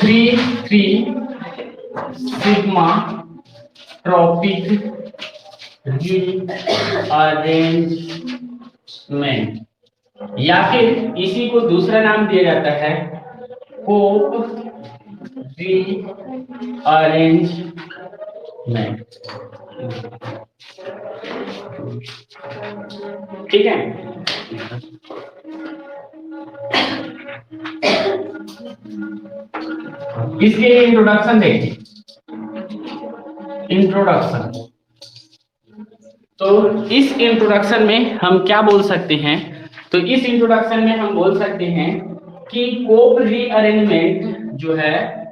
3 sigmatropic rearrangement, या फिर इसी को दूसरा नाम दिया जाता है कोप रीअरेंजमेंट। ठीक है, इसके इंट्रोडक्शन देखिए। इंट्रोडक्शन, तो इस इंट्रोडक्शन में हम क्या बोल सकते हैं? तो इस इंट्रोडक्शन में हम बोल सकते हैं कि कोप रीअरेंजमेंट जो है,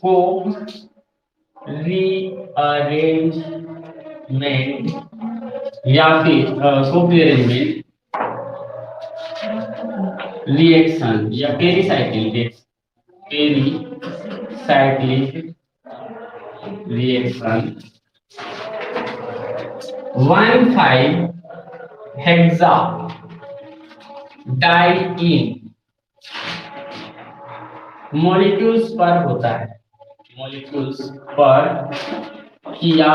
कोप रीअरेंजमेंट या फिर कोप रीअरेंजमेंट रिएक्शन या पेरीसाइक्लिक रिएक्शन 1,5-हेक्सा डाइईन मॉलिक्यूल्स पर होता है, मॉलिक्यूल्स पर किया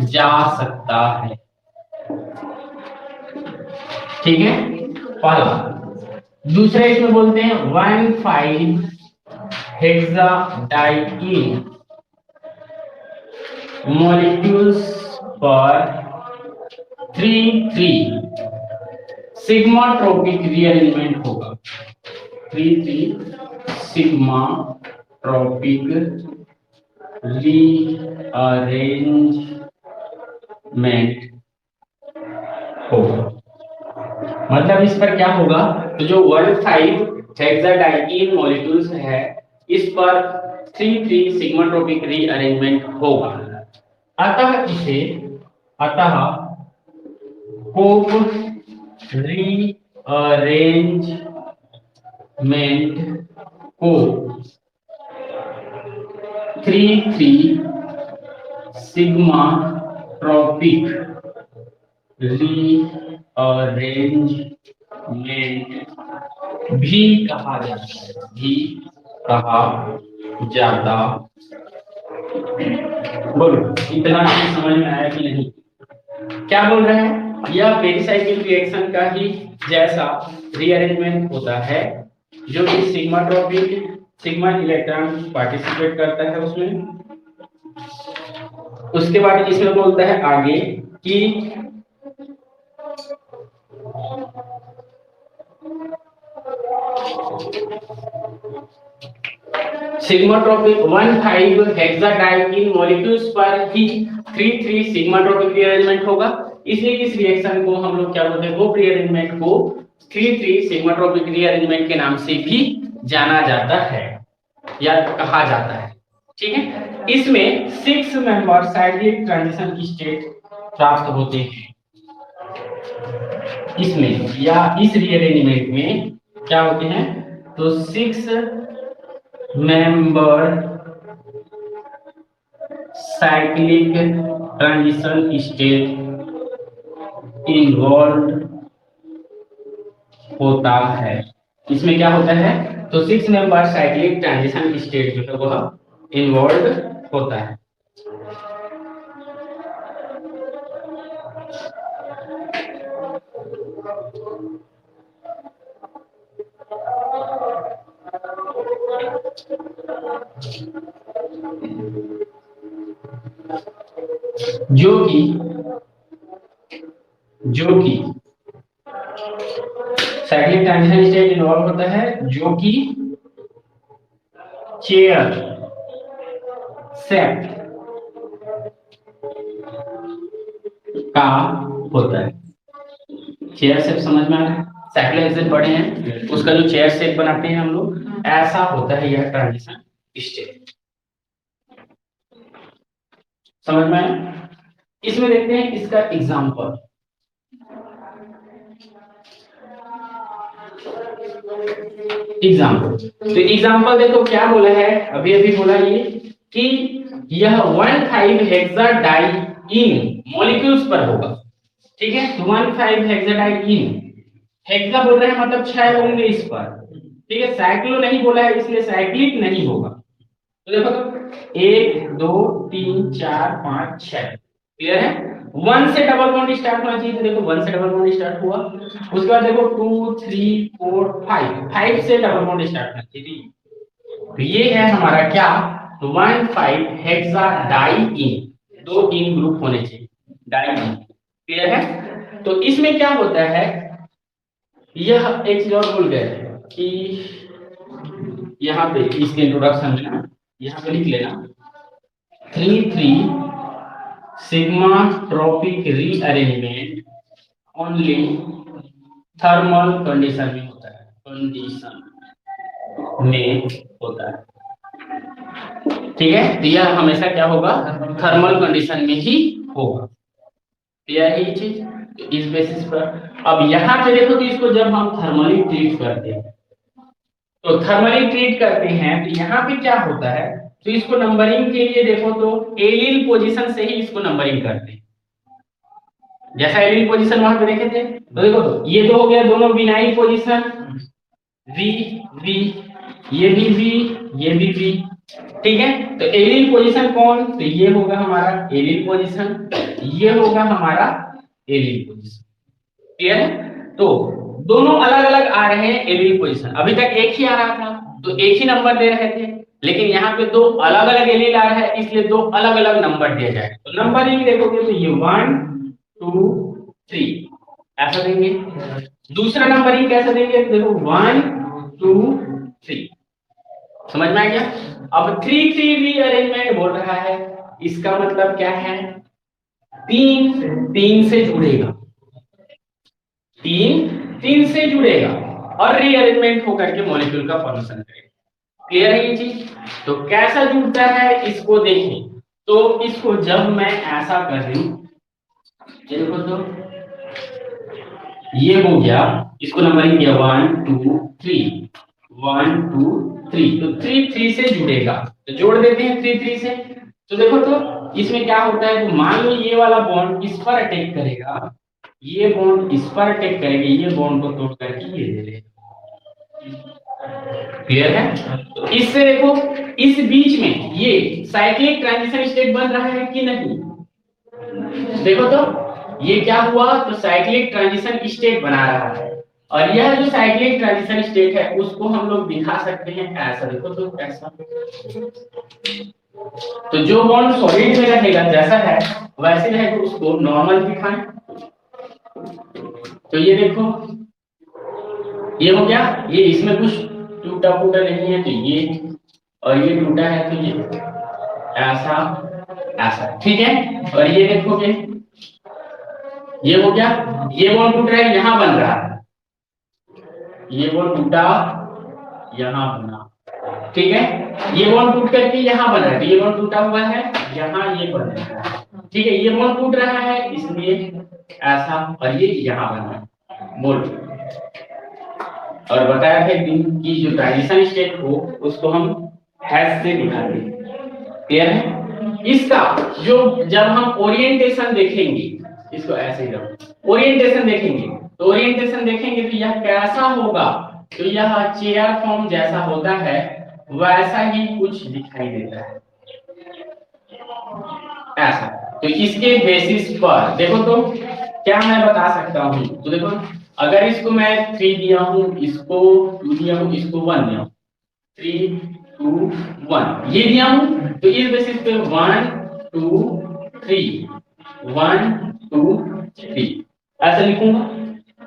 जा सकता है। ठीक है, पहला। दूसरे इसमें बोलते हैं 1,5-हेक्साडाइईन मॉलिक्यूल्स पर 3 सिग्मा ट्रॉपिक रीअरेंजमेंट होगा। 3 सिग्मा ट्रॉपिक रीअरेंजमेंट होगा। मतलब इस पर क्या होगा? तो जो 1,5-हेक्साडाइईन मॉलिक्यूल्स है, इस पर 3 सिग्मा ट्रॉपिक रीअरेंजमेंट होगा। अतः कोप रीअरेंजमेंट को 3 सिग्मा ट्रॉपिक रीअरेंजमेंट भी कहा जाता है। बोलो, इतना समझ में आया कि नहीं? क्या बोल रहे हैं? यह पेरीसाइक्लिक रिएक्शन का ही जैसा रीअरेंजमेंट होता है, जो कि sigmatropic, sigma electron participate करता है उसमें। उसके बाद इसमें बोलता है आगे कि सिग्मा ट्रॉपिक 1,5-हेक्साडाइईन मॉलिक्यूल्स पर ही 3 सिग्मा ट्रॉपिक रीअरेंजमेंट होगा। इसलिए इस रिएक्शन को हम लोग क्या बोलते हैं? कोप रीअरेंजमेंट को 3 सिग्मा ट्रॉपिक रीअरेंजमेंट के नाम से भी जाना जाता है या कहा जाता है। ठीक है, इसमें 6 मेंबर साइक्लिक ट्रांजिशन की स्टेट प्राप्त होते हैं। इसमें या इस रीअरेंजमेंट में क्या होते हैं? तो 6 member cyclic transition state involve होता है। इसमें क्या होता है? तो 6 मेंबर साइक्लिक ट्रांजिशन स्टेट जो है वह इन्वॉल्व होता है। जो कि साइक्लिक ट्रांजिशन स्टेट इन्वॉल्व होता है, जो कि चेयर शेप का होता है। चेयर शेप समझ में आ रहा है? साइक्लिक एक्सिस पढ़े हैं, उसका जो चेयर शेप बनाते हैं हम लोग, ऐसा होता है यह ट्रांजिशन स्टेट। समझ में आया? इसमें देखते हैं इसका एग्जांपल। तो एग्जांपल देखो क्या बोला है, अभी बोला ये कि यह 1,5-हेक्साडाइईन मॉलिक्यूल्स पर होगा। ठीक है, 1,5-हेक्साडाइईन, हेक्सा बोल रहे हैं मतलब 6 होंगे इस पर, ठीक है, साइक्लो नहीं बोला है इसलिए साइक्लिक नहीं होगा। तो देखो तो 1 2 3 4 5 6 क्लियर है। 1 से डबल बॉन्ड स्टार्ट होना चाहिए, तो देखो 1 से डबल बॉन्ड स्टार्ट हुआ। उसके बाद देखो 2 3 4 5 से डबल बॉन्ड स्टार्ट होना चाहिए। तो ये है हमारा क्या, 1,5 हेक्सा डाइईन, 2 इन ग्रुप होने चाहिए डाइईन। क्लियर है। तो इसमें क्या होता है, यह एक चीज और भूल गए कि यहाँ पे इसके इंट्रोडक्शन में ना यहाँ पे लिख लेना 3,3 sigmatropic rearrangement only thermal condition में होता है, कंडीशन में होता है। ठीक है, तो यह हमेशा क्या होगा, थर्मल कंडीशन में ही होगा। यही चीज इस बेसिस पर। अब यहाँ पे देखो तो इसको जब हम थर्मली ट्रीट करते हैं, तो थर्मली ट्रीट करते हैं तो यहाँ पे क्या होता है, तो इसको नंबरिंग के लिए देखो तो एलिल पोजीशन से ही इसको नंबरिंग करते हैं। जैसा एलिल पोजीशन वहां पे देखे थे, तो देखो तो ये तो हो गया दोनों विनाइल पोजीशन, वी वी, ये भी वी, ये भी वी। ठीक है, तो एलिल पोजीशन कौन, तो ये होगा हमारा एलिल पोजीशन, ये होगा हमारा एलिल पोजीशन। क्लियर है। तो दोनों अलग अलग आ रहे हैं एलिल पोजीशन, अभी तक एक ही आ रहा था तो एक ही नंबर दे रहे थे, लेकिन यहाँ पे दो अलग अलग एलिल आ रहा है इसलिए दो अलग अलग नंबर दिया जाएगा। तो नंबरिंग देखोगे तो ये 1 2 3 ऐसा देंगे। दूसरा नंबरिंग कैसे देंगे, देखो 1 2 3, समझ में आ गया। अब 3 3 रीअरेंजमेंट बोल रहा है, इसका मतलब क्या है, 3 से जुड़ेगा, 3 से जुड़ेगा और रीअरेंजमेंट होकर के मॉलिक्यूल का फॉर्मेशन करेगा। क्लियर है ये चीज। तो कैसा जुड़ता है इसको देखें, तो इसको जब मैं ऐसा कर रही हूं, ये देखो तो ये हो गया, इसको नंबरिंग किया 1 2 3 1 2 3, तो 3 3 से जुड़ेगा, तो जोड़ देते हैं 3 3 से। तो देखो तो इसमें क्या होता है, तो मान लो ये वाला बॉन्ड इस पर अटैक करेगा, ये बॉन्ड इस पर अटैक करेगा, ये बॉन्ड को तोड़ करके ये ले लेगा। क्लियर है। तो इससे देखो इस बीच में ये साइक्लिक ट्रांजिशन स्टेट बन रहा है कि नहीं, देखो तो ये क्या हुआ, तो साइक्लिक ट्रांजिशन स्टेट बना रहा है। और यह जो साइक्लिक ट्रांजिशन स्टेट है उसको हम लोग दिखा सकते हैं ऐसा, देखो तो ऐसा। तो जो बॉन्ड सॉलिड में रहेगा जैसा है वैसे रहेगा, उसको नॉर्मल दिखाएं। तो ये देखो ये हो गया, ये इसमें कुछ टूटा फूटा नहीं है तो ये, और ये टूटा है तो ये ऐसा ऐसा। ठीक है, और ये देखोगे ये हो गया, ये बॉन्ड टूट रहा है यहां बन रहा है, ये बॉन्ड टूटा यहां बना। ठीक है, ये बॉन्ड टूट करके यहां बन रहा है, तो ये बॉन्ड टूटा हुआ है यहां ये बन रहा है। ठीक है, ये बॉन्ड टूट रहा है इसलिए ऐसा, और ये यहां बन रहा है बोल। और बताया था एक दिन कि जो ट्रांजिशन स्टेट हो उसको हम हैश से दिखाते हैं। क्लियर है। इसका जो जब हम ओरिएंटेशन देखेंगे, इसको ऐसे ही रखो, ओरिएंटेशन देखेंगे, तो ओरिएंटेशन देखेंगे तो यह कैसा होगा, तो यह चेयर फॉर्म जैसा होता है वैसा ही कुछ दिखाई देता है ऐसा। तो इसके बेसिस पर देखो तो क्या मैं बता सकता हूं, तो देखो अगर इसको मैं 3 दिया हूं, इसको 2 दिया हूं, इसको 1 दिया हूं, 3 2 1 ये दिया हूं, तो इस बेसिस पे 1 2 3 1 2 3 ऐसा लिखूंगा।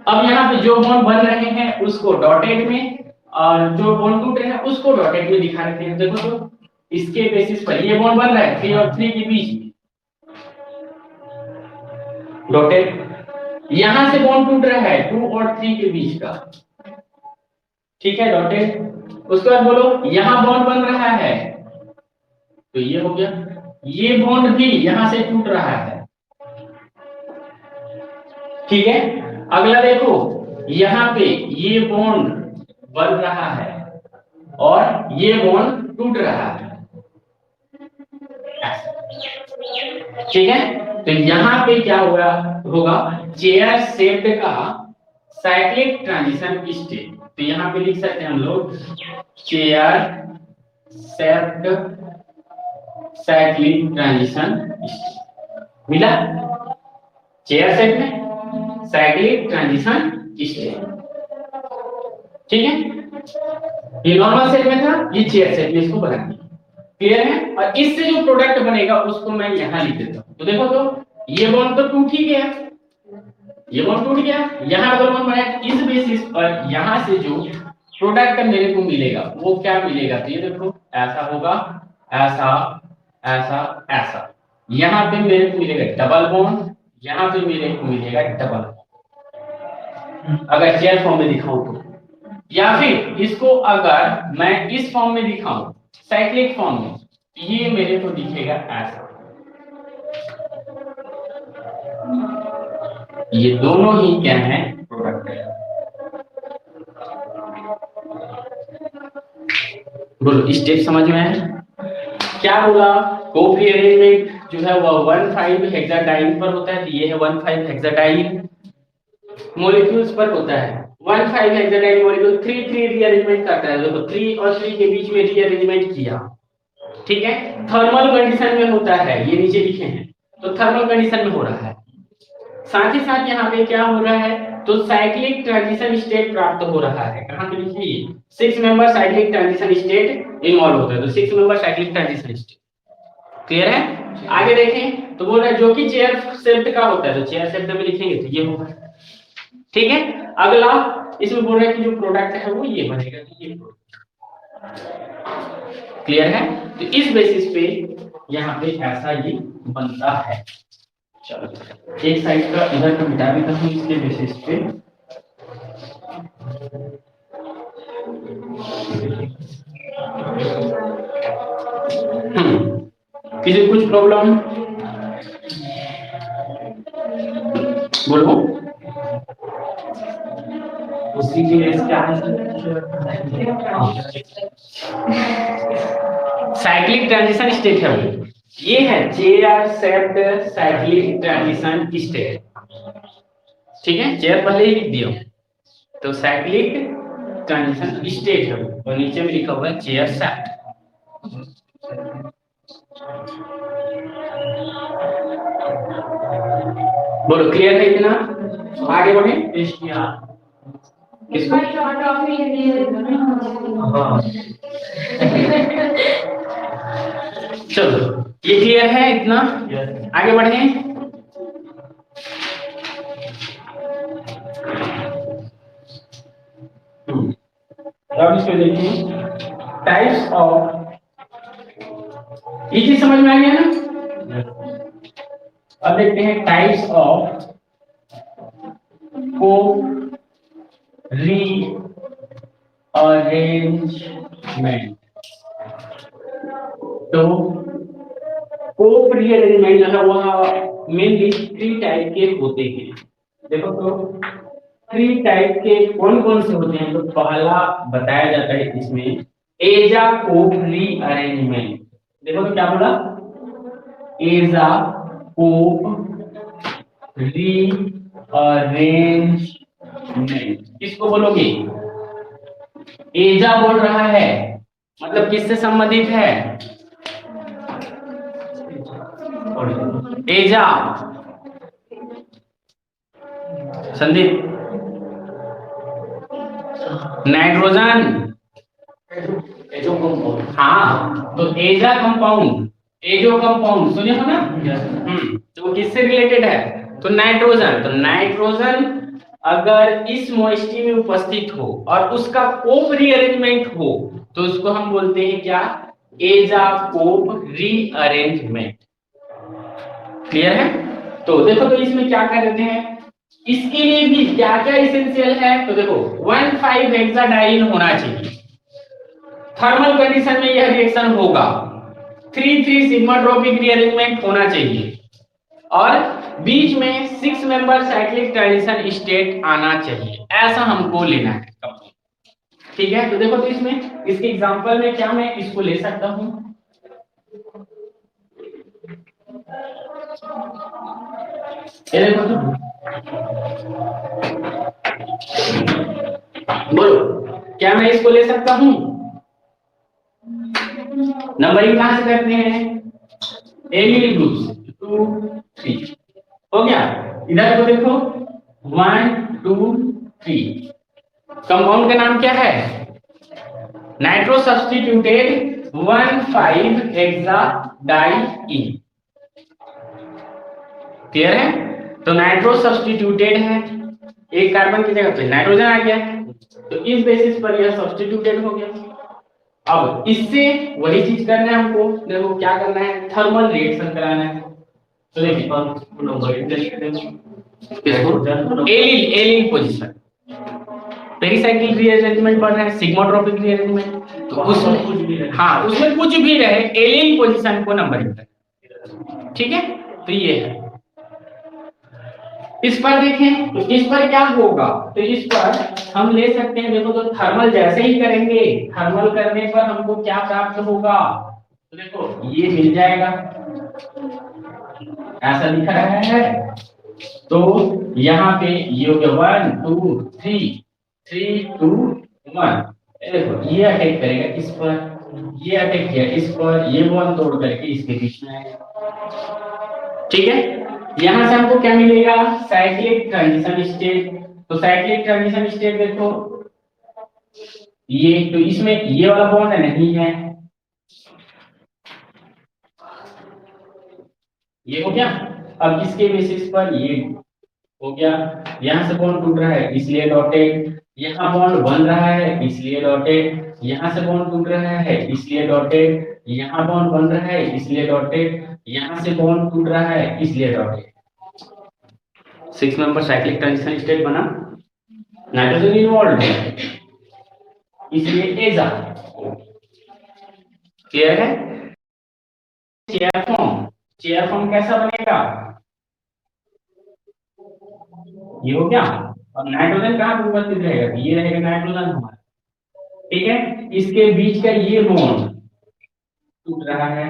अब यहाँ पे जो बॉन्ड बन रहे हैं उसको डॉटेड में, और जो बॉन्ड टूट रहे हैं उसको डॉटेड में दिखा रहे हैं। देखो तो इसके बेसिस पर ये बॉन्ड बन रहा है 3 और 3 के बीच में डॉटेड, यहां से बॉन्ड टूट रहा है 2 और 3 के बीच का, ठीक है डॉटेड। उसके बाद बोलो यहां बॉन्ड बन रहा है, तो ये हो गया, ये बॉन्ड भी यहां से टूट रहा है। ठीक है, अगला देखो यहां पे ये बॉन्ड बन रहा है और ये बॉन्ड टूट रहा है। ठीक है, तो यहां पे क्या होगा, चेयर शेप्ड का साइक्लिक ट्रांजिशन स्टेट, तो यहाँ पे लिख सकते हैं हम लोग chair shaped cyclic transition state. मिला? चेयर शेप में साइक्लिक ट्रांजिशन स्टेट, ठीक है। ये नॉर्मल शेप में था, ये चेयर शेप में इसको बना दिया। क्लियर है? और इससे जो प्रोडक्ट बनेगा उसको मैं यहाँ लिख देता हूँ। तो देखो, तो ये बॉन्ड तो टूट ही गया, ये बॉन्ड टूट गया, यहाँ डबल बॉन्ड बना। इस बेसिस पर यहाँ से जो प्रोडक्ट मेरे को मिलेगा वो क्या मिलेगा, तो ये देखो ऐसा होगा, ऐसा ऐसा ऐसा। यहाँ पे मेरे को मिलेगा डबल बॉन्ड, यहाँ पे मेरे को मिलेगा डबल बॉन्ड, अगर चेयर फॉर्म में दिखाऊं तो। या फिर इसको अगर मैं इस फॉर्म में दिखाऊं, साइक्लिक फॉर्म में, ये मेरे को दिखेगा ऐसा। ये दोनों ही क्या है, प्रोडक्ट है। बोलो स्टेप समझ में आया? क्या बोला, कोप्री अरेंजमेंट जो है वह 1,5 हेक्साडाइन पर होता है, तो ये है 1,5 हेक्साडाइन मॉलिक्यूल्स पर होता है। 1,5 हेक्साडाइन मॉलिक्यूल 3 रीअरेंजमेंट करता है। देखो 3 और 3 के बीच में रीअरेंजमेंट किया, ठीक है। थर्मल कंडीशन में होता है, ये नीचे लिखे हैं, तो थर्मल कंडीशन में हो रहा है। साथ ही साथ यहाँ पे क्या हो रहा है, तो साइक्लिक ट्रांजिशन स्टेट प्राप्त हो रहा है। कहां पे लिखिए, 6 member cyclic transition state involve होता है, तो 6 member cyclic transition state. Clear है? आगे देखें तो बोल रहा है जो कि चेयर शेप्ड का होता है, तो चेयर शेप्ड में लिखेंगे तो ये होगा, ठीक है। अगला इसमें बोल रहा है कि जो प्रोडक्ट है वो ये बनेगा, तो ये क्लियर है। तो इस बेसिस पे यहाँ पे ऐसा ये बनता है। चलो एक साइड का इधर का मिटा देता हूँ इसके बेसिस पे। किसी कुछ प्रॉब्लम बोलो? उसी के लिए क्या है, साइक्लिक ट्रांजिशन स्टेट है वो, ये है chair shaped cyclic transition state, ठीक है। चेयर पहले ही लिख दिया, तो साइक्लिक ट्रांजिशन स्टेट है और नीचे में लिखा हुआ है चेयर शेप्ड। बोलो क्लियर है इतना? आगे बढ़े। किसको? हाँ चलो ये क्लियर है इतना? आगे बढ़े। अब इसको देखिए, टाइप्स ऑफ, ये चीज समझ में आ गया ना? अब देखते हैं टाइप्स ऑफ को रीअरेंजमेंट। तो कोप रीअरेंजमेंट जो है वह मेनली 3 टाइप के होते हैं। देखो तो 3 टाइप के कौन कौन से होते हैं, तो पहला बताया जाता है इसमें एजा कोप रीअरेंजमेंट। देखो तो क्या बोला, एजा कोप रीअरेंजमेंट। किसको बोलोगे? एजा बोल रहा है, मतलब किससे संबंधित है? एजा संदीप, नाइट्रोजन, हाँ तो एजा कंपाउंड, एजो कंपाउंड सुने हो ना? तो किससे रिलेटेड है? तो नाइट्रोजन। तो नाइट्रोजन अगर इस मॉइस्टी में उपस्थित हो और उसका कोप रीअरेंजमेंट हो तो उसको हम बोलते हैं क्या? एजा कोप रीअरेंजमेंट। क्लियर है? तो देखो तो इसमें क्या कर देते हैं, इसके लिए भी क्या क्या एसेंशियल है, तो देखो 1,5 हेक्साडाइन होना चाहिए, थर्मल कंडीशन में यह रिएक्शन होगा, 3,3 सिग्मा ट्रॉपिक रीअरेंजमेंट होना चाहिए और बीच में 6 मेंबर साइक्लिक ट्रांजिशन स्टेट आना चाहिए, ऐसा हमको लेना है। ठीक है, तो देखो तो इसमें इसके एग्जांपल में क्या मैं इसको ले सकता हूं, ये देखो तो बोलो, क्या मैं इसको ले सकता हूं? नंबरिंग कहां से करते हैं? एलिल ग्रुप्स 2 3 हो गया। इधर को देखो 1 2 3। कंपाउंड का नाम क्या है? Nitro substituted 1,5 hexa diene. Clear है? तो नाइट्रो सब्स्टिट्यूटेड है, एक कार्बन की जगह पे नाइट्रोजन आ गया, तो इस बेसिस पर यह सब्स्टिट्यूटेड हो गया। अब इससे वही चीज करना है हमको, देखो क्या करना है, थर्मल रिएक्शन कराना है। तो देखिए allyl allyl position, pericyclic rearrangement पढ़ रहे हैं, सिग्माट्रोपिक रीअरेंजमेंट, तो उसमें हाँ उसमें कुछ भी रहे एलिल पोजीशन को नंबरिंग करना। ठीक है, तो ये है। इस पर देखें तो इस पर क्या होगा, तो इस पर हम ले सकते हैं, देखो तो थर्मल जैसे ही करेंगे, थर्मल करने पर हमको क्या प्राप्त होगा, तो देखो ये मिल जाएगा, ऐसा लिखा रहा है। तो यहाँ पे ये हो गया 1 2 3 3 2 1। देखो ये अटैक करेगा इस पर, ये अटैक किया इस पर, ये बॉन्ड तोड़ करके इसके बीच में आएगा। ठीक है, यहां से हमको क्या मिलेगा, साइक्लिक ट्रांजिशन स्टेट। तो साइक्लिक ट्रांजिशन स्टेट देखो, ये तो इसमें ये वाला बॉन्ड नहीं है, ये हो गया। अब इसके बेसिस पर ये हो गया, यहां से बॉन्ड टूट रहा है इसलिए डॉटेड, यहाँ बॉन्ड बन रहा है इसलिए डॉटेड, यहाँ से बॉन्ड टूट रहा है इसलिए डॉटेड, यहाँ बॉन्ड बन रहा है इसलिए डॉटेड, यहाँ से बॉन्ड टूट रहा है इसलिए dotted. 6 member cyclic transition state बना, नाइट्रोजन इन्वॉल्व है इसलिए एजा। क्लियर है? चेयर फॉर्म कैसा बनेगा, ये हो गया। अब नाइट्रोजन कहां पर उपस्थित रहेगा, ये रहेगा नाइट्रोजन हमारा। ठीक है, इसके बीच का ये बॉन्ड टूट रहा है,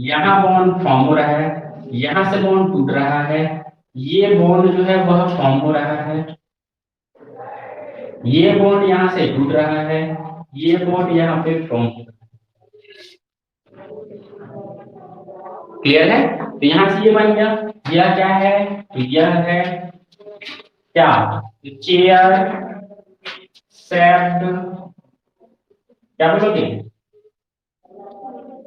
यहाँ बॉन्ड फॉर्म हो रहा है, यहाँ से बॉन्ड टूट रहा है, ये बॉन्ड जो है वह फॉर्म हो रहा है, ये बॉन्ड यहाँ से टूट रहा है, ये बॉन्ड यहाँ पे फॉर्म हो रहा है। क्लियर है? तो यहाँ से ये बन गया, यह क्या है, तो यह है क्या, चेयर शेप्ड, क्या बोलोगे,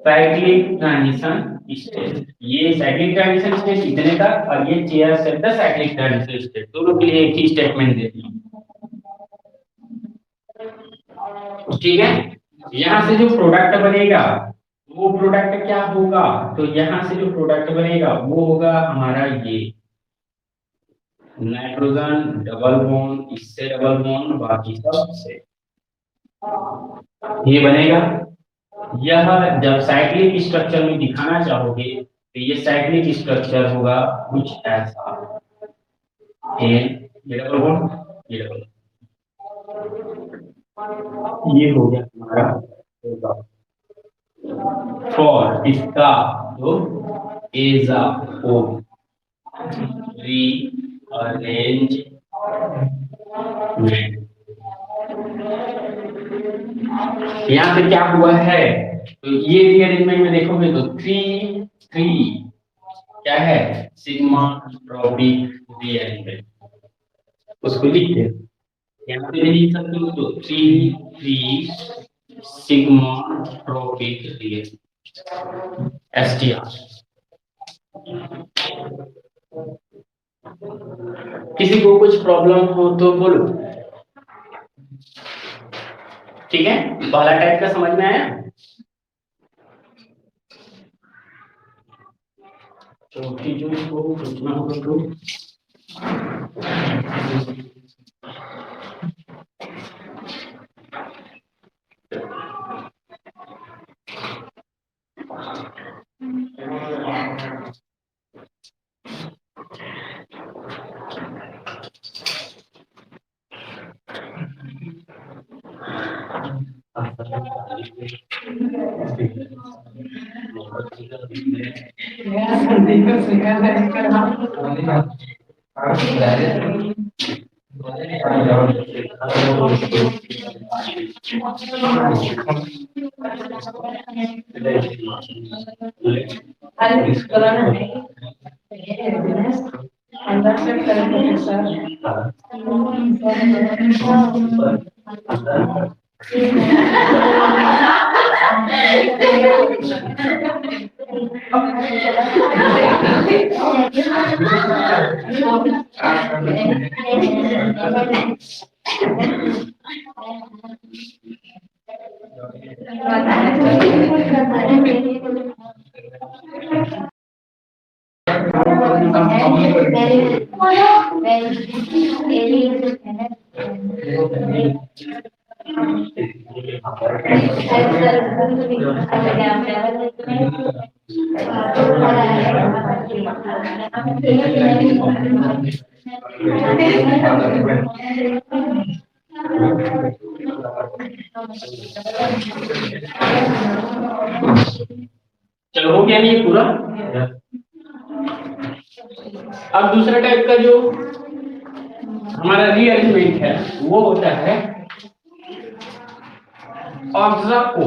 साइक्लिक ट्रांजिशन स्टेट। ये साइक्लिक ट्रांजिशन स्टेट इतने तक, और ये chair shaped cyclic transition state, दोनों के लिए एक ही स्टेटमेंट दे दिया। ठीक है, यहां से जो प्रोडक्ट बनेगा वो प्रोडक्ट क्या होगा, तो यहां से जो प्रोडक्ट बनेगा वो होगा हमारा ये नाइट्रोजन डबल बॉन्ड, इससे डबल बॉन्ड, बाकी सब से ये बनेगा। यह जब साइक्लिक स्ट्रक्चर में दिखाना चाहोगे तो ये साइक्लिक स्ट्रक्चर होगा कुछ ऐसा, ये डबल बॉन्ड, ये डबल, ये हो गया हमारा होगा फॉर इसका जो एजा ओ रीअरेंज। यहाँ पे क्या हुआ है, तो ये रीअरेंजमेंट में देखोगे तो 3 3 क्या है, सिग्मा ट्रॉपिक रीअरेंजमेंट, उसको लिखते हैं। यहाँ पे लिख सकते हो तो 3 3 सिग्मा ट्रॉपिक रीअरेंजमेंट एसटीआर। किसी को कुछ प्रॉब्लम हो तो बोलो। ठीक है, पहला टाइप का समझ में आया। चौथी जो इसको पूछना होगा तो चलो हो गया ये पूरा। अब दूसरा टाइप का जो हमारा रीअरेंजमेंट है वो होता है ऑक्साको।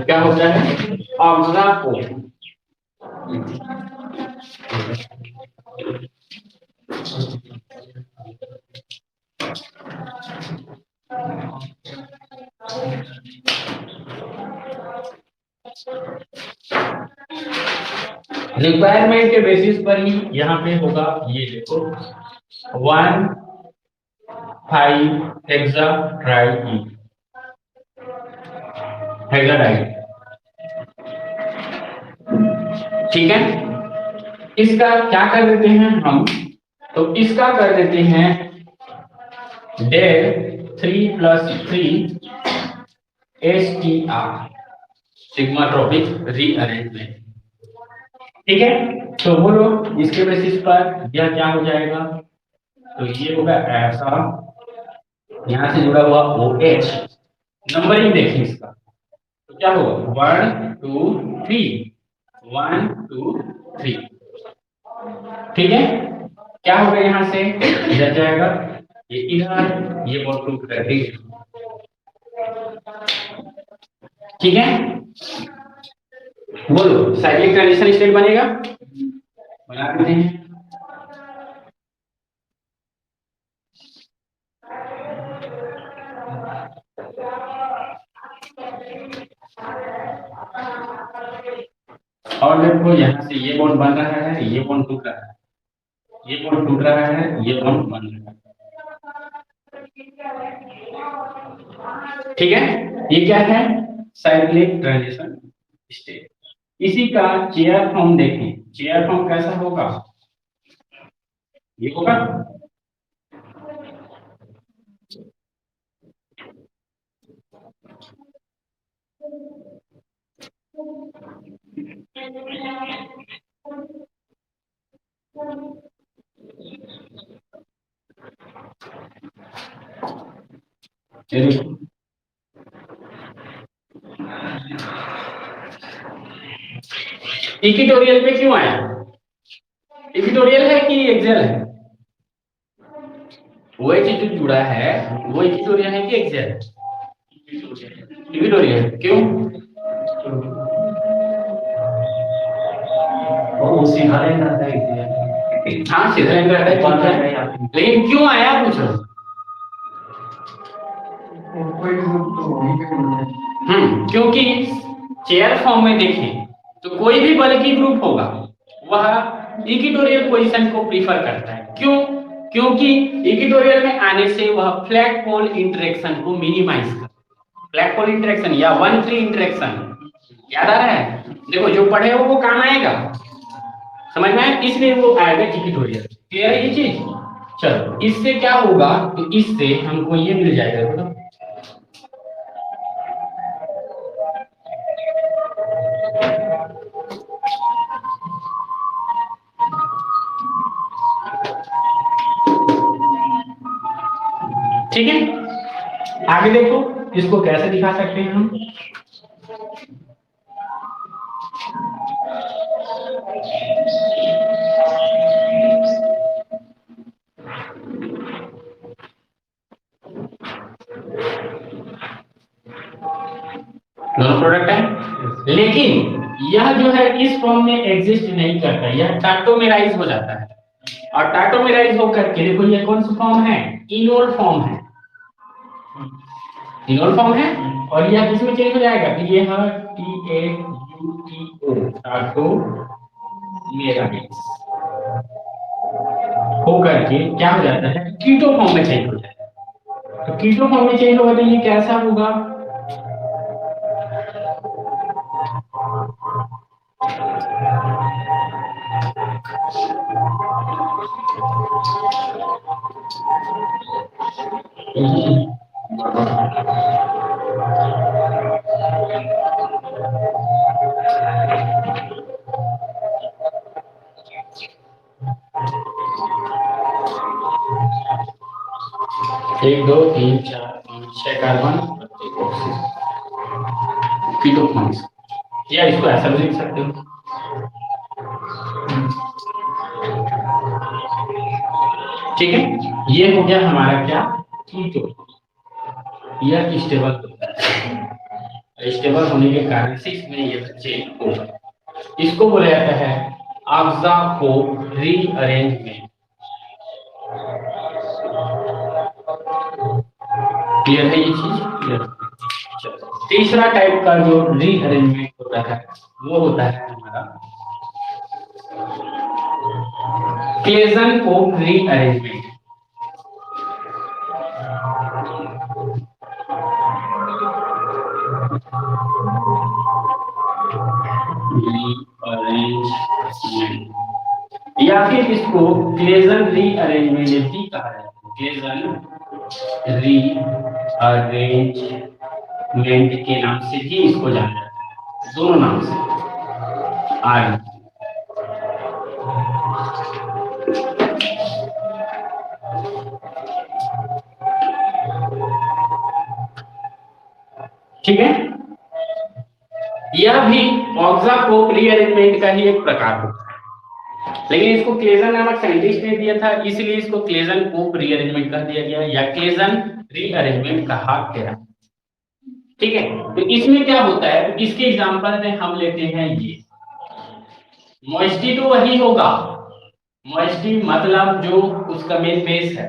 क्या होता है ऑक्साको। रिक्वायरमेंट के बेसिस पर ही यहाँ पे होगा। ये देखो 1,5-हेक्साट्राइईन हेक्साडाइड, ठीक है। इसका क्या कर देते हैं हम, तो इसका कर देते हैं डेल 3+3 STR सिग्माट्रोपिक रीअरेंजमेंट, ठीक है। तो बोलो इसके बेसिस पर यह क्या हो जाएगा, तो ये होगा ऐसा, यहां से जुड़ा हुआ OH, नंबरिंग देखिए इसका, तो क्या होगा 1 2 3 1 2 3, ठीक है। क्या होगा यहां से इधर जाएगा, ये इधर, ये बॉन्ड टूट करके, ठीक है। बोलो साइक्लिक ट्रांजिशन स्टेट बनेगा, बना देते हैं। और देखो यहाँ से ये बॉन्ड बन रहा है, ये बॉन्ड टूट रहा है, ये बॉन्ड टूट रहा है, ये बॉन्ड बन रहा है, ठीक है। ये क्या है, साइक्लिक ट्रांजिशन स्टेट। इसी का चेयर फॉर्म देखें, चेयर फॉर्म कैसा होगा, ये होगा इक्वेटोरियल पे क्यों आया, इक्वेटोरियल है कि एक्सियल है, वो चीज जो जुड़ा है वो इक्वेटोरियल है कि एक्सियल, इक्वेटोरियल। क्यों, वो सीधा लाइन रहता है, हाँ सीधा लाइन रहता है, लेकिन क्यों आया पूछो। क्योंकि चेयर फॉर्म में देखें तो कोई भी बल्कि ग्रुप होगा वह इक्वेटोरियल पोजीशन को प्रीफर करता है। क्यों, क्योंकि इक्वेटोरियल में आने से वह फ्लैग पोल इंटरेक्शन को मिनिमाइज करता है। फ्लैग पोल इंटरेक्शन या 1-3 इंटरेक्शन याद आ रहा है, देखो जो पढ़े हो वो काम आएगा, समझ में आया, इसलिए वो आएगा इक्वेटोरियल। क्लियर है ये चीज? चलो इससे क्या होगा, तो इससे हमको ये मिल जाएगा, देखो ठीक है। आगे देखो इसको कैसे दिखा सकते हैं हम। दोनों प्रोडक्ट है, लेकिन यह जो है इस फॉर्म में एग्जिस्ट नहीं करता, यह टाटोमेराइज हो जाता है। और टाटोमेराइज होकर के देखो ये कौन सा फॉर्म है, इनोल फॉर्म है, इनोल फॉर्म है। और यह किसमें चेंज हो जाएगा, तो ये है TAUTO, टाटोमेराइज होकर के क्या हो जाता है, कीटो फॉर्म में चेंज हो जाता है। तो कीटो फॉर्म में चेंज होगा तो ये कैसा होगा, एक दो तीन चार पाँच छह कार्बन कीटो फॉर्म्स, या इसको ऐसा भी लिख सकते हो। ठीक है, ये हो गया हमारा क्या, कीटो। यह स्टेबल होता है, स्टेबल होने के कारण से इसमें ये चेंज होगा। इसको बोला जाता है ऑक्साको रीअरेंजमेंट। क्लियर है ये चीज? क्लियर। तीसरा टाइप का जो रीअरेंजमेंट होता है वो होता है हमारा क्लेजन कोप रीअरेंजमेंट। रीअरेंजमेंट या फिर इसको क्लेजन रीअरेंजमेंट भी कहा जाता है। क्लेजन रीअरेंजमेंट के नाम से भी इसको जाना जाता है, दोनों नाम से आगे। ठीक है, यह भी ऑक्साकोप रीअरेंजमेंट का ही एक प्रकार होता है, लेकिन इसको क्लेजन नामक साइंटिस्ट ने दिया था, इसलिए इसको क्लेजन कोप रीअरेंजमेंट कह दिया गया या क्लेजन रीअरेंजमेंट कहा गया। ठीक है, तो इसमें क्या होता है, तो इसके एग्जांपल में हम लेते हैं ये मॉइस्टी, तो वही होगा मॉइस्टी मतलब जो उसका मेन बेस है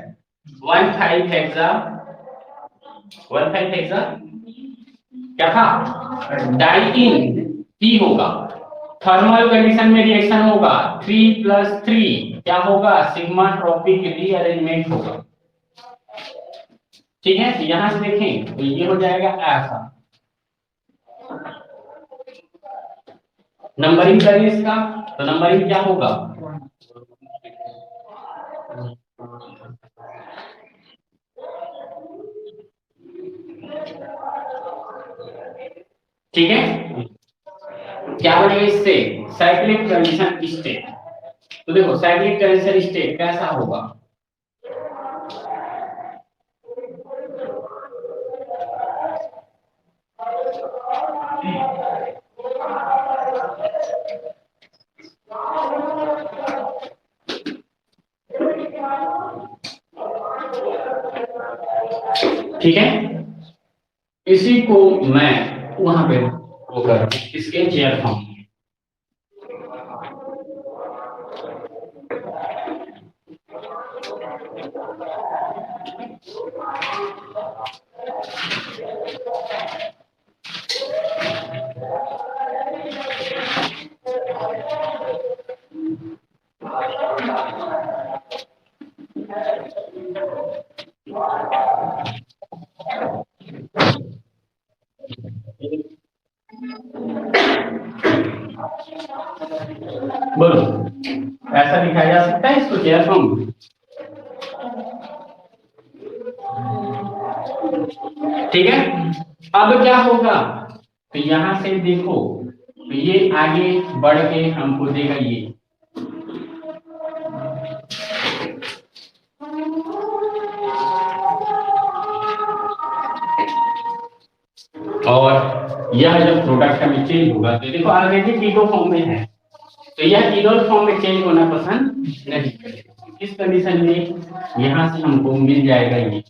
1,5 हेक्सा, 1,5 हेक्सा क्या था, डाइइन ही होगा। थर्मल कंडीशन में रिएक्शन होगा 3+3 क्या होगा, सिग्मा ट्रॉपिक रीअरेंजमेंट होगा। ठीक है, तो यहां से देखें तो ये हो जाएगा ऐसा। नंबरिंग करें इसका, तो नंबरिंग क्या होगा, ठीक है, क्या बनेगा इससे, साइक्लिक ट्रांजिशन स्टेट। तो देखो साइक्लिक ट्रांजिशन स्टेट कैसा होगा, ठीक है। इसी को मैं वहां पे वो कर इसके चेयर फॉर्म, शेयर फ्रॉम, ठीक है। अब क्या होगा, तो यहां से देखो, तो ये आगे बढ़ के हमको देगा ये, और यह जब प्रोडक्ट में चेंज होगा, तो देखो ऑलरेडी कीटो फॉर्म में है, तो यह कीटोन फॉर्म में चेंज होना पसंद नहीं करेगा। इस कंडीशन में यहां से हमको मिल जाएगा ये,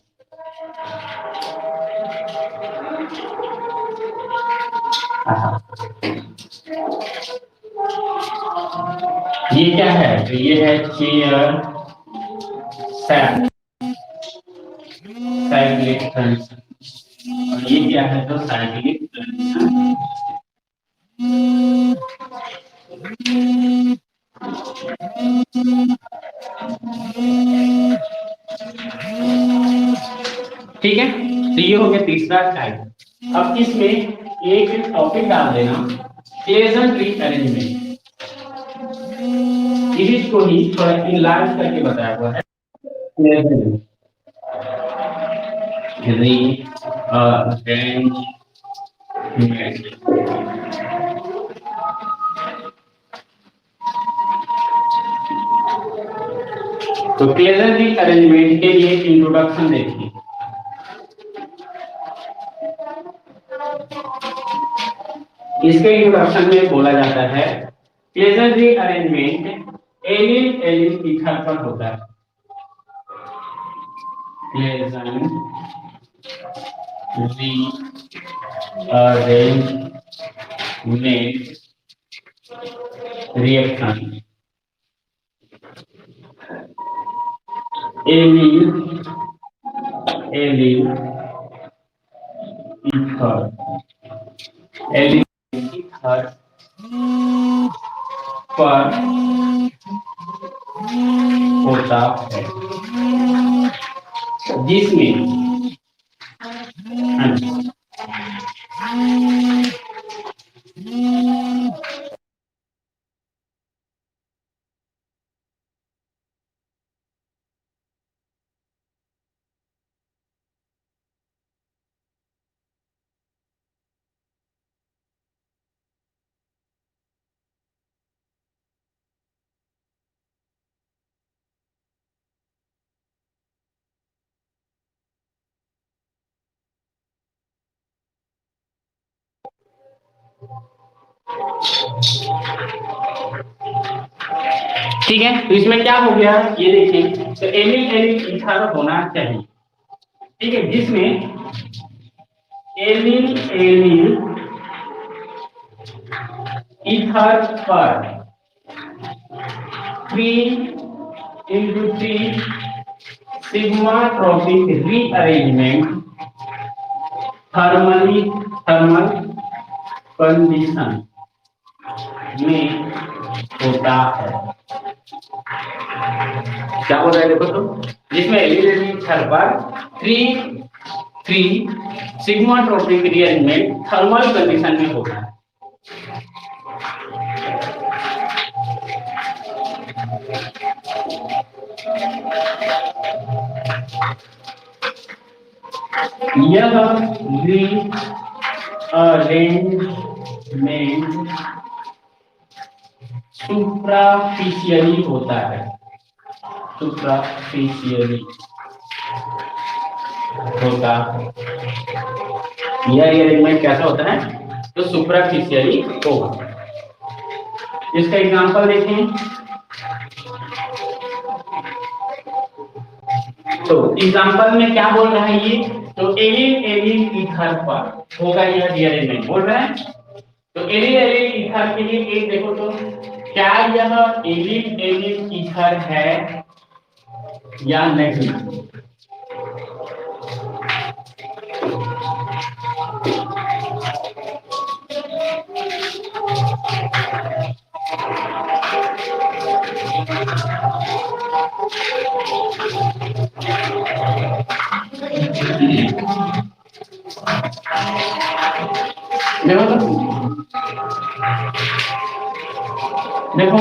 ये क्या है, तो ये है चेयर साइक्लिक ट्रांजिशन, और ये क्या है, तो साइक्लिक ट्रांजिशन। ठीक है, तो ये हो गया तीसरा टाइप। अब इसमें एक टॉपिक डाल देना, प्लेजेंट रीअरेंजमेंट, इसको ही थोड़ा इनलार्ज करके बताया हुआ है, प्लेजेंट रीअरेंजमेंट। तो प्लेजेंट रीअरेंजमेंट के लिए इंट्रोडक्शन देखिए। इसके इंट्रोडक्शन में बोला जाता है Claisen rearrangement allyl allyl ether पर होता है। Claisen rearrangement reaction allyl allyl ether, allyl ether पर होता है, जिसमें ठीक है, तो इसमें क्या हो गया ये देखिए, तो एलिल एलिल ईथर होना चाहिए, ठीक है, जिसमें एलिल एलिल ईथर पर 3x3 sigmatropic rearrangement thermal condition में होता है। क्या बोल रहे हैं देखो, तो जिसमें एलिल ईथर पर 3 sigmatropic rearrangement thermal condition में होता है। यह रीअरेंजमेंट सुपरफिशियली होता है, सुपरफिशियली होता है। यह रीअरेंजमेंट कैसा होता है, तो सुपरफिशियली होगा। इसका एग्जांपल देखें, तो एग्जांपल में क्या बोल रहा है ये, तो एलिल एलिल ईथर पर होगा यह रीअरेंजमेंट बोल रहा है। तो एलिल एलिल ईथर के लिए एक देखो, तो क्या यह एलिल एलिल ईथर है या नहीं। देखो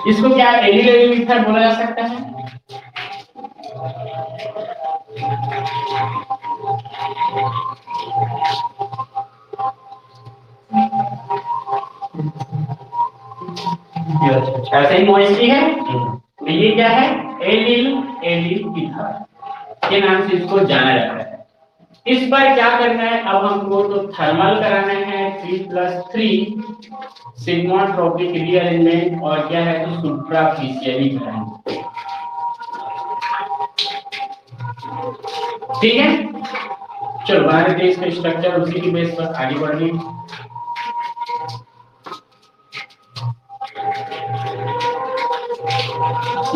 इसको क्या एलिल ईथर बोला जा सकता है? ऐसे ही मॉइस्टी है, तो ये क्या है? एलिल ईथर के नाम से इसको जाना जाता है। इस पर क्या करना है अब हमको? तो थर्मल कराना है 3+3 सिग्माट्रोपिक रीअरेंजमेंट, और क्या है तो सुप्राफिशियली कराएंगे। ठीक है, चलो बना लेते हैं इसका स्ट्रक्चर, उसी की बेस पर आगे बढ़ने।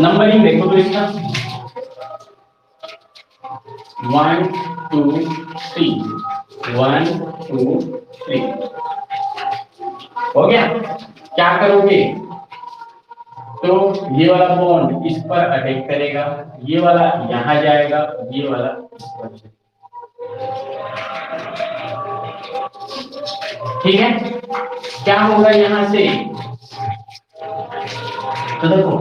नंबरिंग देखो तो इसका 1 2 3 1 2 3 हो गया। क्या करोगे? तो ये वाला बॉन्ड इस पर अटैक करेगा, ये वाला यहां जाएगा, ये वाला इस पर। ठीक है, क्या होगा यहां से? तो देखो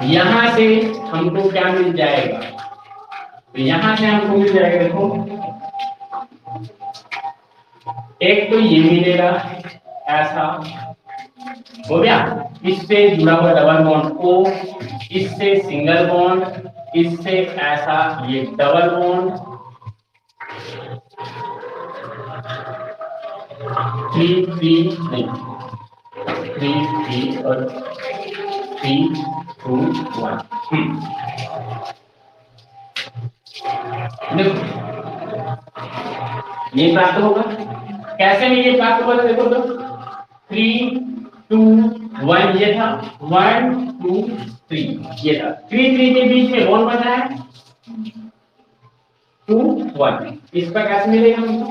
यहां से हमको क्या मिल जाएगा? तो यहां से हमको मिल जाएगा, देखो एक तो ये मिलेगा ऐसा, हो गया। इससे जुड़ा हुआ डबल बॉन्ड O, इससे सिंगल बॉन्ड, इससे ऐसा ये डबल बॉन्ड, 3 3 नहीं 3 3 और 3 2 1। देखो ये प्राप्त होगा। कैसे में ये प्राप्त होगा? देखो तो 3 2 1 ये था, 1 2 3 ये था, 3 3 के बीच में बॉन्ड बन रहा है 2 1। इसका कैसे मिलेगा हमको?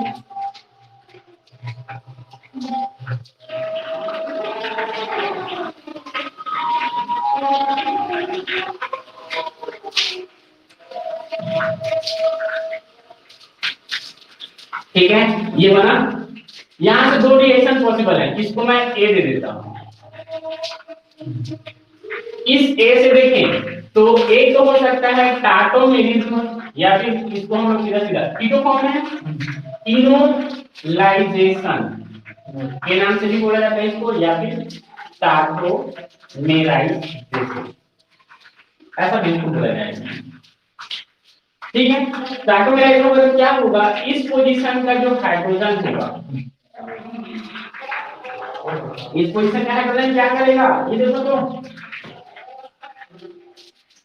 ठीक है, ये बना। यहां से दो रिएक्शन पॉसिबल है, इसको मैं ए दे देता हूं। इस ए से देखें तो एक तो हो सकता है टाटोमेरिज्म, या फिर इसको हम लोग सीधा सीधा कीटो फॉर्म है, इनोलाइजेशन के नाम से भी बोला जाता है इसको, या फिर टाटोमेराइजेशन, ऐसा बिल्कुल बोला जाएगा। ठीक है, टाटोमेराइजेशन होगा तो क्या होगा? इस पोजीशन का जो हाइड्रोजन होगा, इस पोजीशन का हाइड्रोजन क्या करेगा? ये देखो तो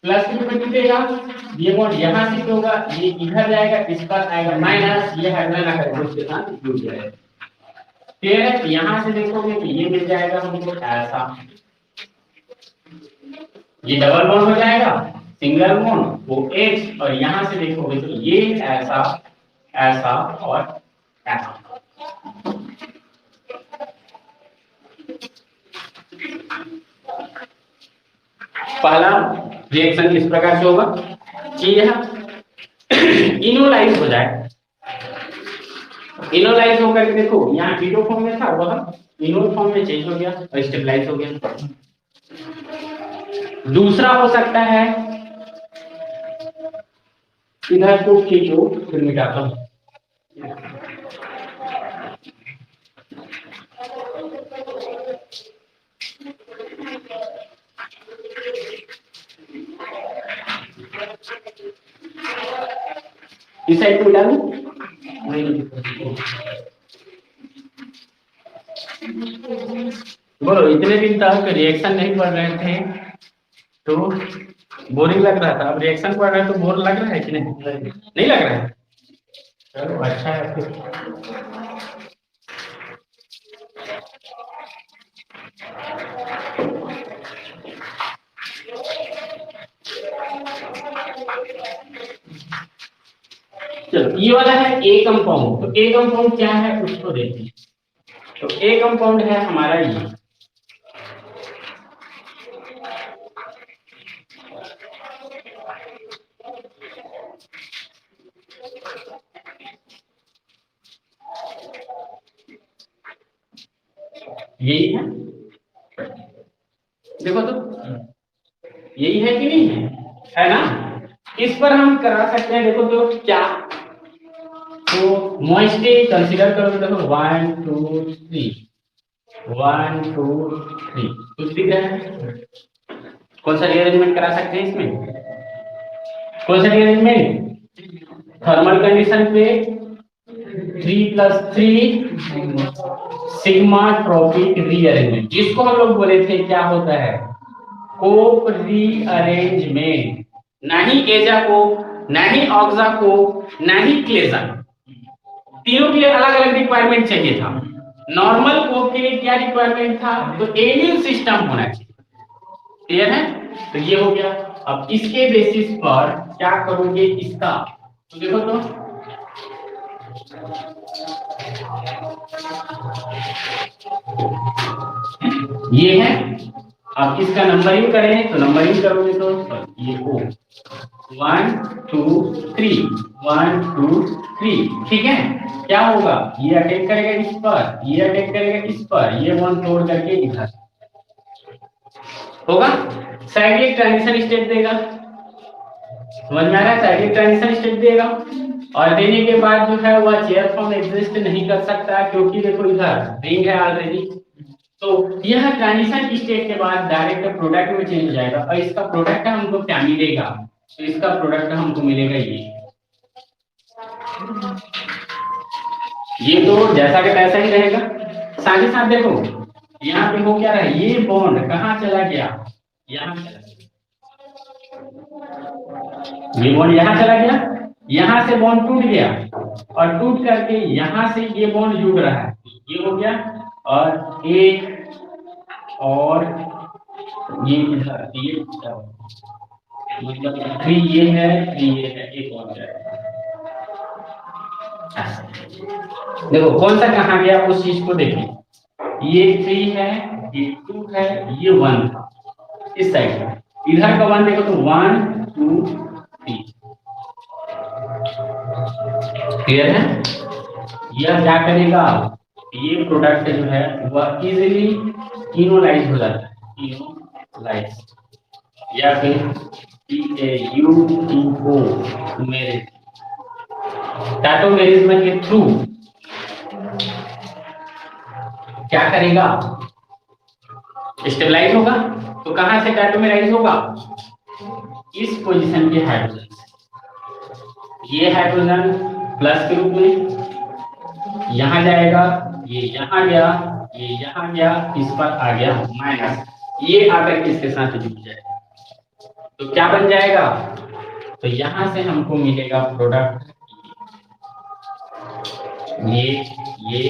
प्लस की वैल्यू देगा, ये बॉन्ड यहां शिफ्ट होगा, ये इधर जाएगा, इस पास आएगा माइनस, ये हाइड्रोजन आकर उसके साथ जुड़ जाएगा। फिर यहां से देखोगे तो ये मिल जाएगा हमको ऐसा, ये डबल बॉन्ड हो जाएगा, सिंगल बॉन्ड वो H, और यहां से देखोगे तो ये ऐसा ऐसा और ऐसा। पहला रिएक्शन इस प्रकार से होगा कि यह इनोलाइज हो जाए, इनोलाइज होकर के देखो यहाँ कीटो फॉर्म में था, वह इनोल फॉर्म में चेंज हो गया और स्टेबलाइज हो गया। दूसरा हो सकता है इधर को कीटो, फिर मिटाता हूं, इस साइड को मिटा दूं, बोलो इतने दिन तक रिएक्शन नहीं पढ़ रहे थे तो बोरिंग लग रहा था, अब रिएक्शन पढ़ रहे हैं तो बोर लग रहा है कि नहीं? नहीं लग रहा है? चलो अच्छा है फिर। चलो ये वाला है ए कंपाउंड, तो ए कंपाउंड क्या है उसको देखते हैं। तो ए कंपाउंड है हमारा यही है, देखो तो यही है कि नहीं है ना? इस पर हम करा सकते हैं, देखो तो क्या, तो मोइस्टी कंसीडर करो, देखो 1 2 3 1 2 3 कुछ दिख रहा है? कौन सा रीअरेंजमेंट करा सकते हैं इसमें? कौन सा रीअरेंजमेंट? थर्मल कंडीशन पे 3 + 3 सिग्मा ट्रॉपिक रीअरेंजमेंट, जिसको हम लोग बोले थे क्या होता है? कोप रीअरेंजमेंट। ना ही एजा को, ना ही ऑक्सा को, ना ही क्लेजा, तीनों के लिए अलग अलग रिक्वायरमेंट चाहिए था। नॉर्मल कोप के लिए क्या रिक्वायरमेंट था? तो एनिल सिस्टम होना चाहिए। क्लियर है? तो ये हो गया। अब इसके बेसिस पर क्या करोगे इसका, तो देखो तो ये है। अब इसका नंबरिंग करें, तो नंबरिंग करोगे तो ये को 1 2 3 1 2 3, ठीक है? क्या होगा? ये अटैक करेगा इस पर, ये अटैक करेगा इस पर, ये बॉन्ड तोड़ करके इधर होगा। साइक्लिक ट्रांजिशन स्टेट देगा, समझ में आ रहा है? साइक्लिक ट्रांजिशन स्टेट देगा, और देने के बाद जो है वह चेयर फॉर्म एग्जिस्ट नहीं कर सकता, क्योंकि देखो इधर रिंग है ऑलरेडी। तो यह ट्रांजिशन स्टेट के बाद डायरेक्ट प्रोडक्ट में चेंज हो जाएगा, और इसका प्रोडक्ट हमको क्या मिलेगा? तो इसका प्रोडक्ट हमको मिलेगा ये तो जैसा का तैसा ही रहेगा। साथ ही साथ देखो यहाँ पे हो क्या रहा है, ये बॉन्ड कहाँ चला गया? यहाँ चला गया, ये बॉन्ड यहाँ चला गया, यहाँ से बॉन्ड टूट गया, और टूट करके यहाँ से ये बॉन्ड जुड़ रहा है, ये हो गया, और एक और ये इधर, ये मतलब 3 ये है, 3 ये है, एक और जाएगा। देखो कौन सा कहाँ गया उस चीज को देखें। ये 3 है, ये 2 है, ये 1 था इस साइड का, इधर का 1 देखो तो 1 2 3। क्लियर है? यह क्या करेगा? ये प्रोडक्ट जो है वह इजीली इनोलाइज हो जाता है, इनोलाइज, या फिर TAUTO मेरिज, टाटोमेरिज्म के थ्रू क्या करेगा? स्टेबलाइज होगा। तो कहां से टाटोमेराइज होगा? इस पोजीशन के हाइड्रोजन से। ये हाइड्रोजन प्लस के रूप में यहां जाएगा, ये यहां गया, ये यहां गया, इस पर आ गया माइनस, ये आकर के इसके साथ जुड़ जाएगा, तो क्या बन जाएगा? तो यहां से हमको मिलेगा प्रोडक्ट ये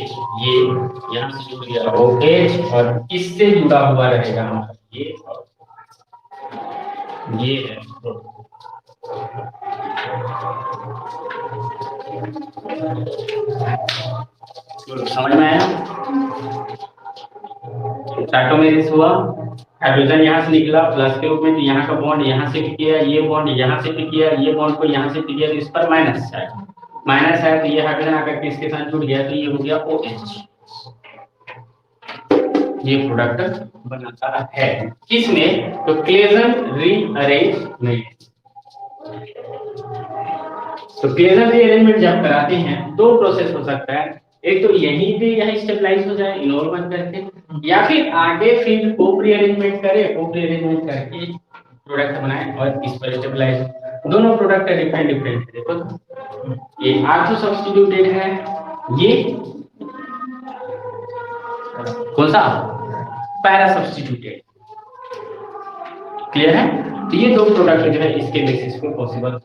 यहाँ से जुड़ गया OH, और इससे जुड़ा हुआ रहेगा हमारा ये, और ये है समझ में आया? टाटोमेरिस हुआ, हाइड्रोजन यहाँ से निकला प्लस के रूप में, तो यहाँ का बॉन्ड यहाँ से किया, ये बॉन्ड यहाँ से किया, ये बॉन्ड को यहाँ से किया, तो इस पर माइनस है, माइनस है, तो ये हाइड्रोजन आकर के इसके साथ जुड़ गया, तो ये हो गया OH। ये प्रोडक्ट बनाता है किसमें? तो क्लेजन रीअरेंजमेंट। तो क्लेजन रीअरेंजमेंट जब कराते हैं दो प्रोसेस हो सकता है, एक तो यहीं पे यह स्टेबलाइज हो जाए इनोल बन करके, या फिर आगे फिर कोप रीअरेंजमेंट करे, कोप रीअरेंजमेंट करके प्रोडक्ट बनाए और इस पर स्टेबलाइज। दोनों प्रोडक्ट डिफरेंट डिफरेंट है। देखो ये आर्थो सब्स्टिट्यूटेड है, ये कौन सा? Para substituted. क्लियर है? तो ये दो प्रोडक्ट जो है इसके बेसिस पे पॉसिबल।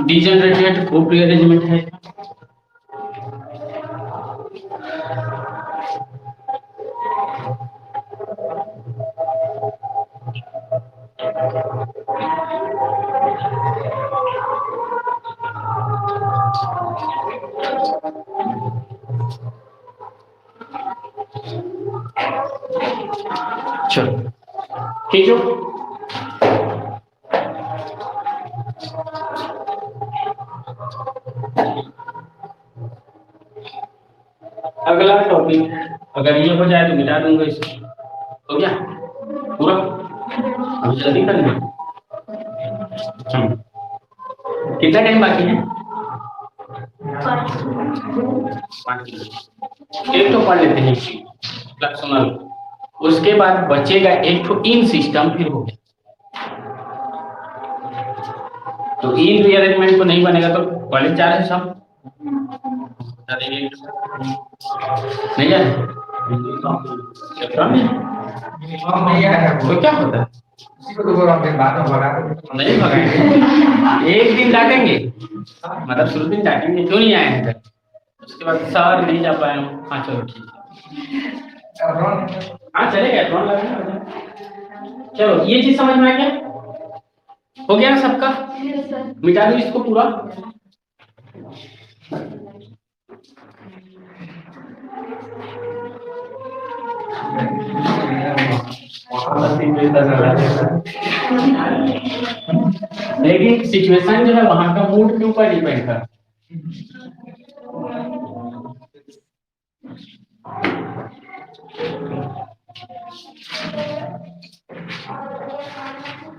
डिजेनरेटेड कोप रीअरेंजमेंट है, चलो खींचो। अगला टॉपिक, अगर ये हो जाए तो मिटा दूंगा इसको। हो गया पूरा? अब जल्दी कर लें। कितना टाइम बाकी है? 5 मिनट। एक तो पढ़ लेते हैं फ्लक्सनल, उसके बाद बचेगा एक तो इन सिस्टम, फिर हो गया। तो इन रीअरेंजमेंट तो नहीं बनेगा तो कॉलेज जा रहे हैं सब? नहीं जा रहे? तो क्या होता है? नहीं भगाएंगे, एक दिन डांटेंगे, मतलब शुरू दिन डांटेंगे क्यों नहीं आए हैं इधर, उसके बाद सर नहीं जा पाए हम। हाँ चलो ठीक है, हाँ चलेगा, ड्रोन लगेगा। चलो ये चीज समझ में आ गया? हो गया ना सबका? मिटा दो इसको पूरा। लेकिन सिचुएशन जो है वहां का मूड के ऊपर डिपेंड करता है।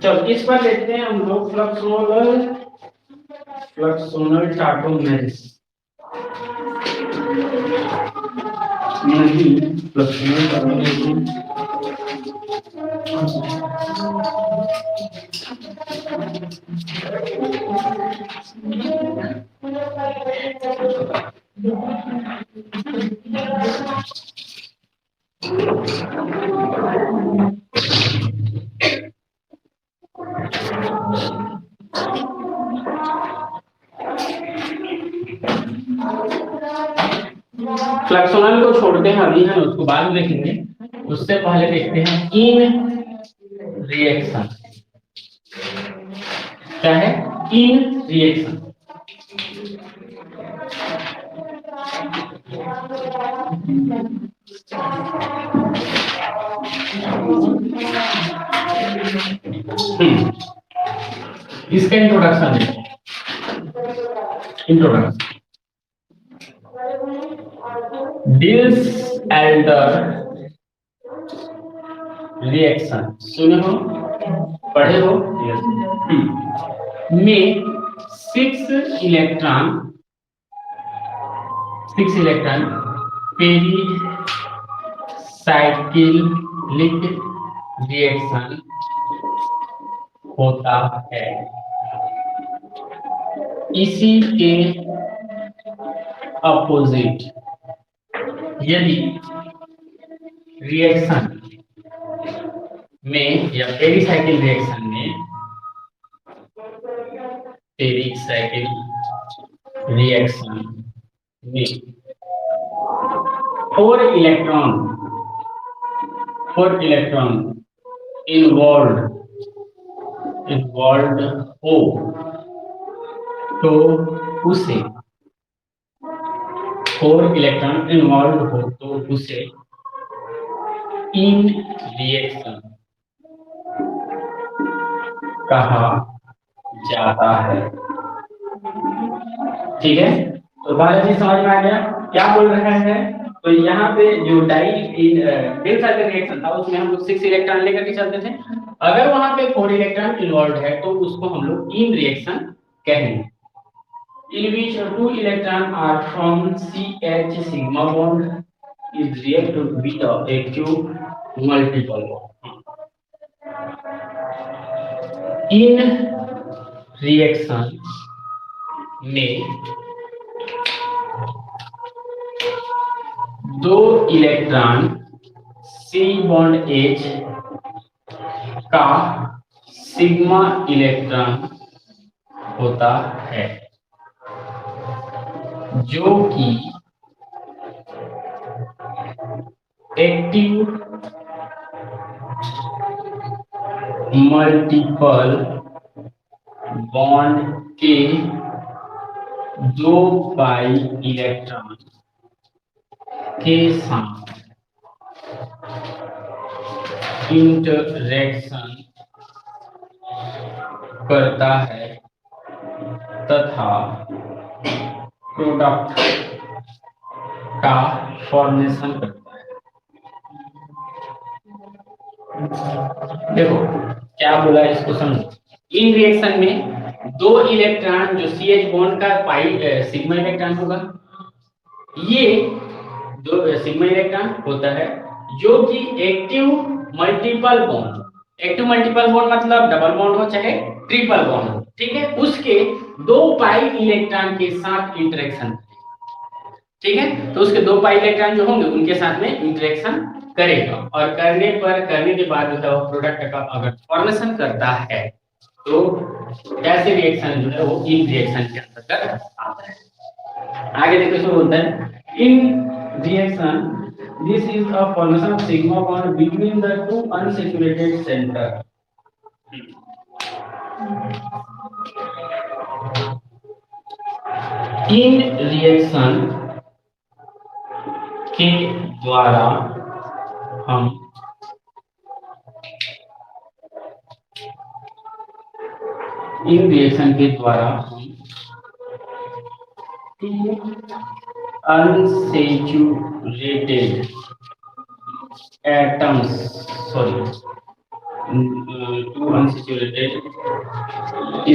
चलो इस पर देखते हैं हम लोग फ्लक्सोनल टार्टोमेरिस। नहीं फ्लक्सोनल टार्टोमेरिस फ्लक्सोनल को छोड़ते हैं अभी, है उसको बाद में देखेंगे। उससे पहले देखते हैं इन रिएक्शन क्या है। इन रिएक्शन इसका इंट्रोडक्शन है। इंट्रोडक्शन डिल्स एल्डर रिएक्शन सुने हो, पढ़े हो? में 6 इलेक्ट्रॉन पेरिसाइक्लिक रिएक्शन होता है। इसी के अपोजिट यदि रिएक्शन में या पेरिसाइकिल रिएक्शन में 4 इलेक्ट्रॉन इन्वॉल्व हो तो उसे 4 इलेक्ट्रॉन इन्वॉल्व हो तो उसे इन रिएक्शन कहा जाता है। ठीक है, तो बायोलॉजी समझ में आ गया क्या बोल रहा है। तो यहाँ पे जो रिएक्शन था उसमें हम लोग 6 इलेक्ट्रॉन लेकर के चलते थे। अगर वहां पे 4 इलेक्ट्रॉन इन्वॉल्व है तो उसको हम लोग इन रिएक्शन कहेंगे। In which 2 electrons are from CH sigma bond is reacted with a Q multiple bond. In reaction में 2 इलेक्ट्रॉन C बॉन्ड H का सिग्मा इलेक्ट्रॉन होता है जो कि एक्टिव मल्टीपल बॉन्ड के 2 पाई इलेक्ट्रॉन के साथ इंटरेक्शन करता है तथा प्रोडक्ट का फॉर्मेशन करता है। देखो क्या बोला है इसको समझो। इन रिएक्शन में दो इलेक्ट्रॉन जो CH बॉन्ड का पाई सिग्मा इलेक्ट्रॉन होगा, ये दो सिग्मा इलेक्ट्रॉन होता है जो कि एक्टिव मल्टीपल बॉन्ड मतलब डबल बॉन्ड हो चाहे ट्रिपल बॉन्ड हो, ठीक है, उसके दो पाई इलेक्ट्रॉन के साथ इंटरेक्शन, ठीक है, तो उसके दो पाई इलेक्ट्रॉन जो होंगे उनके साथ में इंटरेक्शन करेगा और करने के बाद जो है वो प्रोडक्ट का अगर फॉर्मेशन करता है तो ऐसे रिएक्शन जो है वो इन रिएक्शन के अंतर्गत आता है। आगे देखो इसमें बोलता है ene reaction this is a formation of sigma bond between the two unsaturated centre. Ene reaction के द्वारा हम टू अनसैचुरेटेड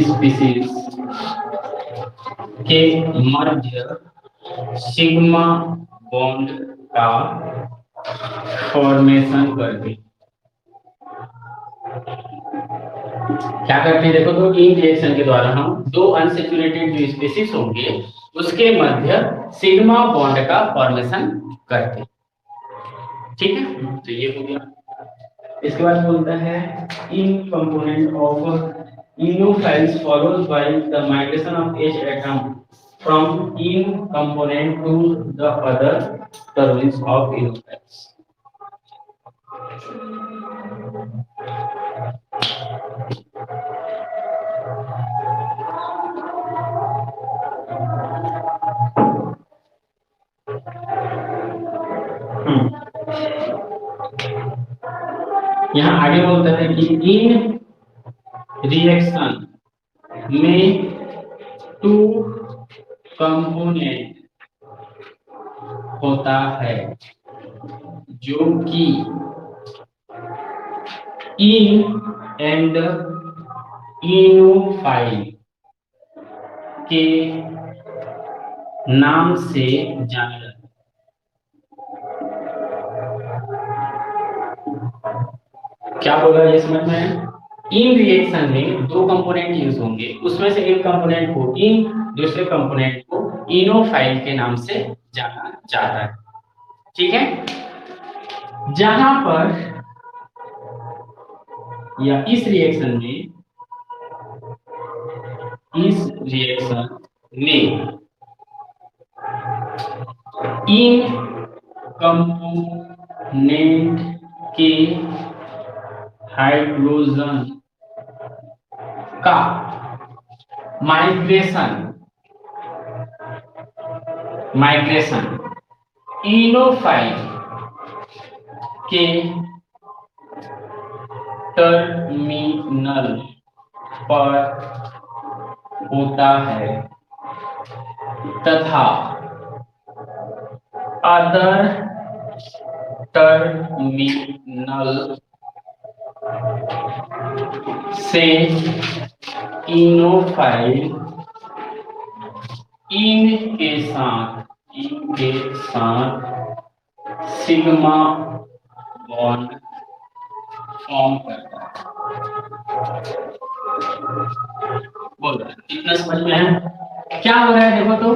स्पीशीज के मध्य सिग्मा बॉन्ड का फॉर्मेशन करके क्या करते हैं देखो, तो इन रिएक्शन के द्वारा हम दो अनसैचुरेटेड जो स्पीशीज होंगे उसके मध्य सिग्मा बॉन्ड का फॉर्मेशन करते हैं, ठीक है, तो ये हो गया। इसके बाद बोलता है ene component of enophiles followed by the migration of H atom from ene component to the other terminals of enophiles. यहाँ आगे बोलता है कि इन रिएक्शन में टू कंपोनेंट होता है जो कि इन एंड इनोफाइल के नाम से जाना जाता है। क्या बोला ये समझ में है? इन रिएक्शन में दो कंपोनेंट यूज होंगे, उसमें से एक कंपोनेंट को इन, दूसरे कंपोनेंट को इनोफाइल के नाम से जाना जाता है, ठीक है। जहां पर या इस रिएक्शन में इन कंपोनेंट के हाइड्रोजन का माइग्रेशन इनोफाइल के टर्मिनल पर होता है तथा अदर टर्मिनल से इनोफाइल इनके साथ सिग्मा बॉन्ड फॉर्म करता है। बोल इतना समझ में है क्या हो रहा है? देखो तो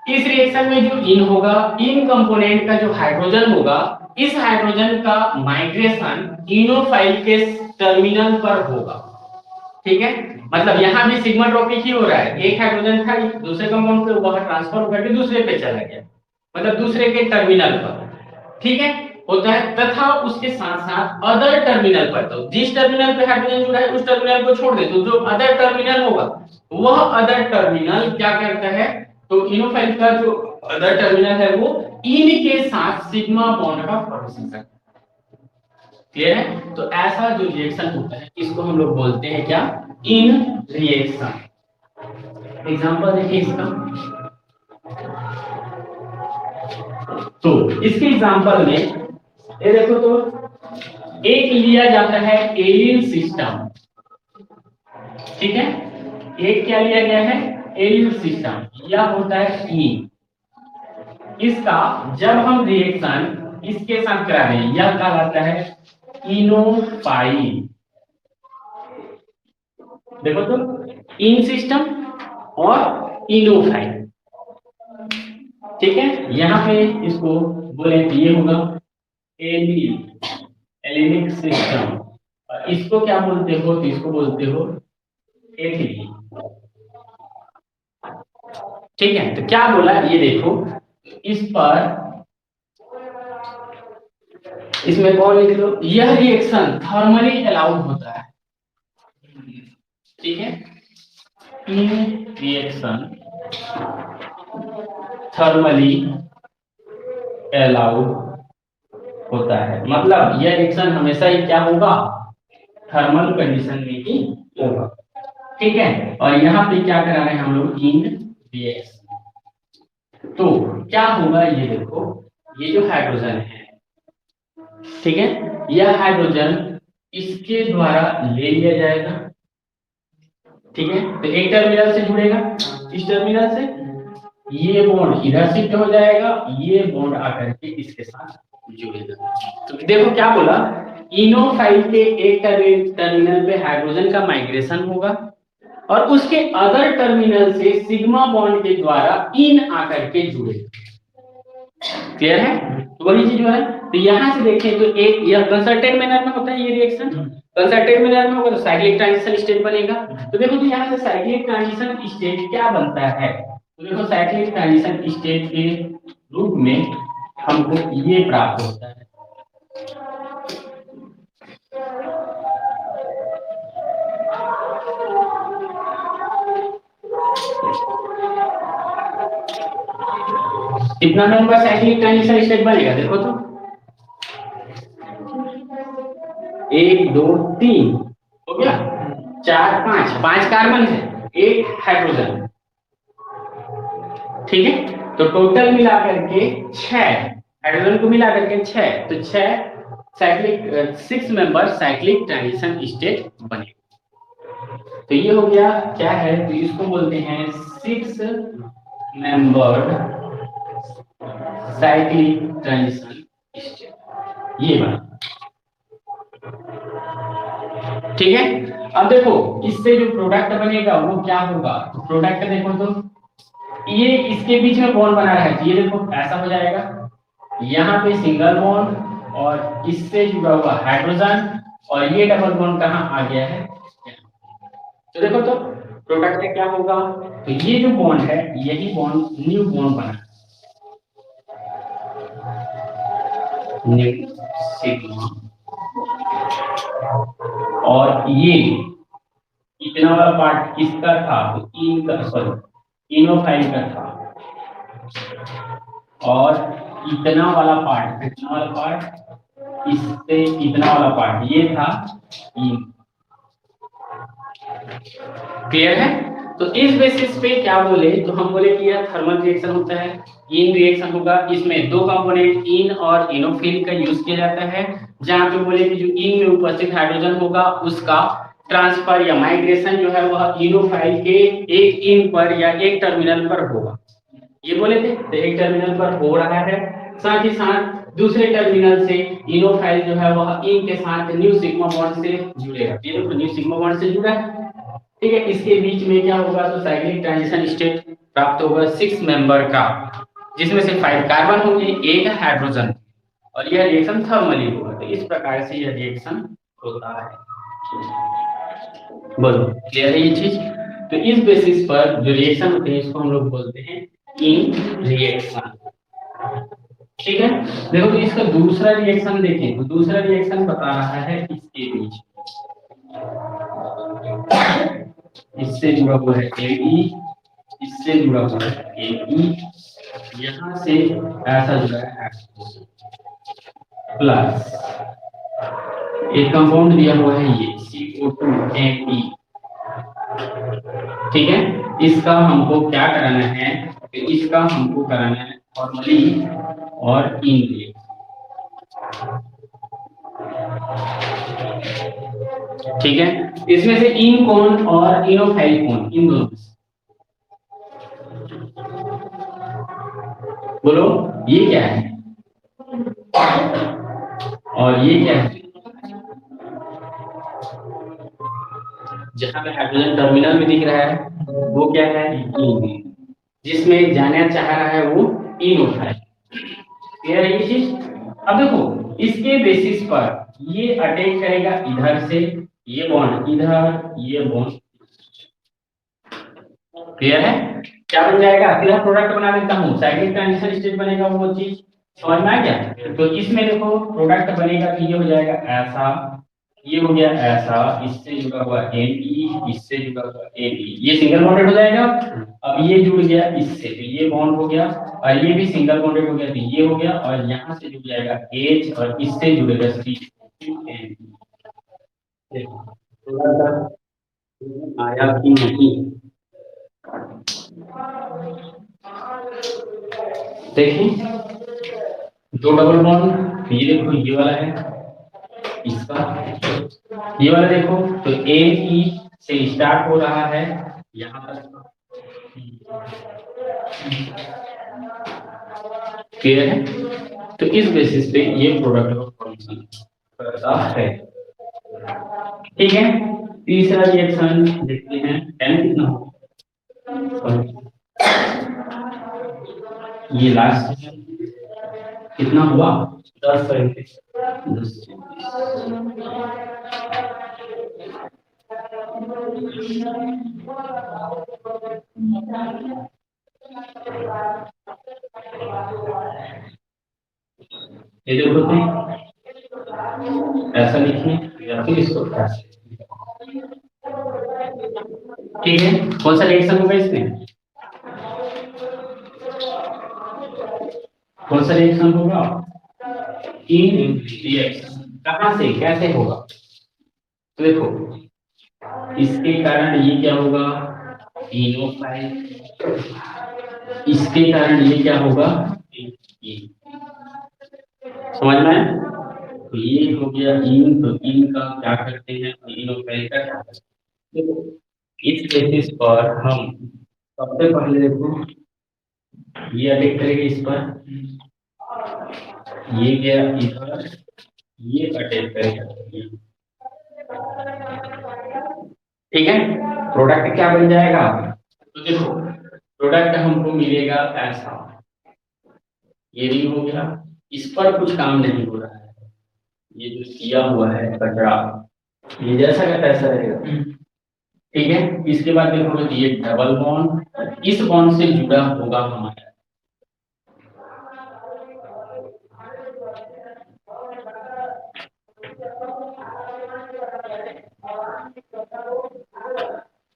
इस रिएक्शन में जो इन होगा, इन कंपोनेंट का जो हाइड्रोजन होगा, इस हाइड्रोजन का माइग्रेशन इनोफाइल के टर्मिनल पर होगा, ठीक है। मतलब यहाँ भी सिग्मा ट्रॉपिक ही हो रहा है, एक हाइड्रोजन था दूसरे कंपाउंड पे वहां ट्रांसफर करके दूसरे पे चला गया, मतलब दूसरे के टर्मिनल पर, ठीक है, होता है। तथा उसके साथ साथ अदर टर्मिनल पर, तो जिस टर्मिनल पे हाइड्रोजन जुड़ा है उस टर्मिनल को छोड़ दे तो जो अदर टर्मिनल होगा वह अदर टर्मिनल क्या करता है, तो इनोफाइल का जो अदर टर्मिनल है वो इन के साथ सिग्मा बॉन्ड का फॉर्मेशन करता है, क्लियर है? तो ऐसा जो रिएक्शन होता है इसको हम लोग बोलते हैं क्या? इन रिएक्शन। एग्जांपल देखिए इसका। तो इसके एग्जांपल में ये देखो, तो एक लिया जाता है एलिन सिस्टम, ठीक है? एक क्या लिया गया है? एलिन सिस्टम, यह होता है इन। इसका जब हम रिएक्शन इसके साथ करा रहे हैं, यह कहलाता है इनोफाइल। देखो तो, इन सिस्टम और इनोफाइल, ठीक है? यहाँ पे इसको बोले तो ये होगा एलिनिक सिस्टम, और इसको क्या बोलते हो? तो इसको बोलते हो एथिलीन, ठीक है? तो क्या बोला ये देखो, इस पर इसमें कौन लिख लो, यह रिएक्शन थर्मली अलाउड होता है, ठीक है? इन रिएक्शन थर्मली अलाउड होता है, मतलब यह रिएक्शन हमेशा ही क्या होगा? थर्मल कंडीशन में ही होगा, ठीक है? और यहाँ पे क्या करा रहे हैं हम लोग? इन रिएक्शन। तो क्या होगा ये देखो, ये जो हाइड्रोजन है, ठीक है, यह हाइड्रोजन इसके द्वारा ले लिया जाएगा, ठीक है? तो एक टर्मिनल से जुड़ेगा, इस टर्मिनल से ये बॉन्ड इधर शिफ्ट हो जाएगा, ये बॉन्ड आकर के इसके साथ जुड़ेगा। तो देखो क्या बोला, इनोफाइल के एक टर्मिनल पे हाइड्रोजन का माइग्रेशन होगा और उसके अदर टर्मिनल से सिग्मा बॉन्ड के द्वारा इन आकर के जुड़ेगा। क्लियर है? तो वही चीज जो है, तो यहां से देखें तो एक यह कंसर्टेड मैनर में होता है, ये रिएक्शन कंसर्टेड मैनर में होगा तो साइक्लिक ट्रांजिशन स्टेट बनेगा। तो देखो, तो यहां से साइक्लिक ट्रांजिशन स्टेट क्या बनता है? तो देखो, साइक्लिक ट्रांजिशन स्टेट के रूप में हमको ये प्राप्त होता है, कितना नंबर साइक्लिक ट्रांजिशन स्टेट बनेगा? देखो तो 1 2 3 हो गया, 4 5 कार्बन है, 1 हाइड्रोजन, ठीक है? तो टोटल मिलाकर के 6 हाइड्रोजन को मिलाकर के 6, तो 6 cyclic 6 member cyclic transition state बने। तो ये हो गया क्या है? तो इसको बोलते हैं 6 मेंबर्ड साइक्लिक ट्रांजिशन स्टेट, ये बना, ठीक है? अब देखो, इससे जो प्रोडक्ट बनेगा वो क्या होगा? तो प्रोडक्ट देखो तो, ये इसके बीच में बॉन्ड बना रहा है, तो ये देखो ऐसा हो जाएगा, यहाँ पे सिंगल बॉन्ड और इससे जुड़ा हुआ हाइड्रोजन, और ये डबल बॉन्ड कहाँ आ गया है? तो देखो तो प्रोडक्ट क्या होगा? तो ये जो बॉन्ड है, यही बॉन्ड न्यू बॉन्ड बना, न्यू सिग्मा, और ये इतना वाला पार्ट किसका था? तो इन का, सॉरी इनोफाइल का था, और इतना वाला पार्ट इससे इतना वाला पार्ट ये था इन। क्लियर है? तो इस बेसिस पे क्या बोले, तो हम बोले कि यह थर्मल रिएक्शन होता है, इन रिएक्शन होगा, इसमें दो कंपोनेंट इन और इनोफिल का यूज किया जाता है, जहां पे बोले कि जो इन में उपस्थित हाइड्रोजन होगा उसका ट्रांसफर या माइग्रेशन जो है वह इनोफाइल के एक इन पर या एक टर्मिनल पर होगा, ये बोले थे। तो एक टर्मिनल पर हो रहा है, साथ ही साथ दूसरे टर्मिनल से इनोफाइल जो है वह इन के साथ न्यू सिग्मा बॉन्ड से जुड़ेगा, ये देखो न्यू सिग्मा बॉन्ड से जुड़ा है, ठीक है? इसके बीच में क्या होगा? तो साइक्लिक ट्रांजिशन स्टेट प्राप्त होगा 6 मेंबर का, जिसमें से 5 कार्बन होंगे, 1 हाइड्रोजन, और यह रिएक्शन थर्मली होगा। तो इस प्रकार से यह रिएक्शन होता है। बोलो, क्लियर है ये चीज? तो इस बेसिस पर जो रिएक्शन होते हैं इसको हम लोग बोलते हैं इन रिएक्शन, ठीक है? देखो, तो इसका दूसरा रिएक्शन देखें, तो दूसरा रिएक्शन बता रहा है इसके बीच, इससे जुड़ा हुआ है ए, इससे जुड़ा हुआ है ए, यहां से ऐसा जुड़ा है प्लस, एक कंपाउंड दिया हुआ है ये CO2Ne, ठीक है। इसका हमको क्या कराना है, तो इसका हमको कराना है फॉर्मलिन और इन, ठीक है। इसमें से इन कौन और इनोफाइल कौन, इन दोनों में से बोलो, ये क्या है और ये क्या है। जहां पे हाइड्रोजन टर्मिनल में दिख रहा है वो क्या है, इन, जिसमें जाना चाह रहा है वो इनोफाइल। क्लियर है ये चीज। अब देखो इसके बेसिस पर ये अटैक करेगा इधर से, ये बॉन्ड इधर, ये बॉन्ड, क्लियर है। क्या बन जाएगा, सीधा प्रोडक्ट बना देता हूँ, साइक्लिक ट्रांजिशन स्टेट बनेगा वो चीज, समझ में आ गया। तो इसमें देखो प्रोडक्ट बनेगा कि ये हो जाएगा ऐसा, ये हो गया ऐसा, इससे जुड़ा हुआ Ne, इससे जुड़ा हुआ Ne, ये सिंगल बॉन्डेड हो जाएगा। अब ये जुड़ गया इससे, तो ये बॉन्ड हो गया, और ये भी सिंगल बॉन्डेड हो गया, तो ये हो गया, और यहाँ से जुड़ जाएगा H और इससे जुड़ेगा C। आया कि नहीं, देखिए दो डबल बॉन्ड, ये देखो ये वाला है इसका, ये वाला देखो तो ए से स्टार्ट हो रहा है यहाँ पर, क्लियर है। तो इस बेसिस पे ये प्रोडक्ट का फंक्शन करता है, ठीक है। तीसरा रिएक्शन देखते हैं, n कितना हो, ये लास्ट कितना हुआ 10 ये देखो तो ऐसा लिखिए या फिर इसको ऐसे, ठीक है। कौन सा रिएक्शन होगा इसमें, कौन सा रिएक्शन होगा, इन रिएक्शन, कहां से कैसे होगा, तो देखो इसके कारण ये क्या होगा, इनोफाइल, इसके कारण ये क्या होगा, समझ में आया? तो ये हो गया इन, तो इन का क्या करते हैं, इनोफाइल का क्या करते हैं, देखो इस बेसिस पर हम सबसे पहले देखो ये अटैक करेगा इस पर, ये गया इधर, ये अटैक करेगा, ठीक है। प्रोडक्ट क्या बन जाएगा, तो देखो प्रोडक्ट हमको मिलेगा ऐसा, ये भी हो गया, इस पर कुछ काम नहीं हो रहा है, ये जो किया हुआ है कचरा ये जैसा का तैसा रहेगा, ठीक है। इसके बाद देखो ये डबल बॉन्ड इस बॉन्ड से जुड़ा होगा हमारा,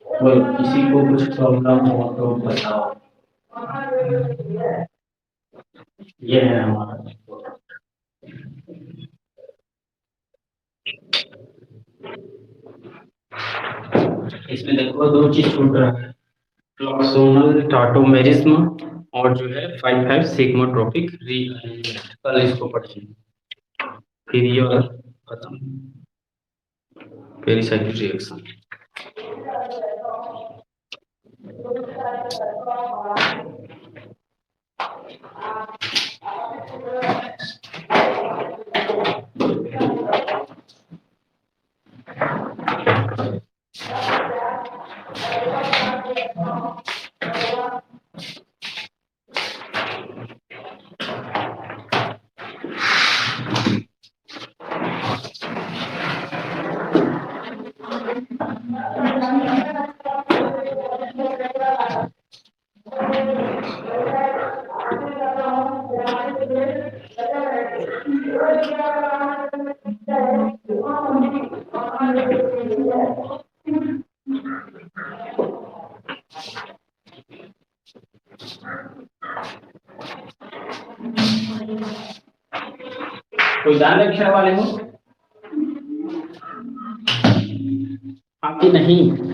बोलो किसी को कुछ प्रॉब्लम हो तो बताओ, ये है हमारा, इसमें देखो दो चीज छूट रहा है, क्लॉक्सोनल टाटोमेरिज्म और जो है 5,5 सिग्माट्रोपिक रीअरेंजमेंट, कल इसको पढ़ेंगे, फिर ये वाला खत्म, पेरिसाइक्लिक रिएक्शन। कोई दान अक्षर वाले हो, कि नहीं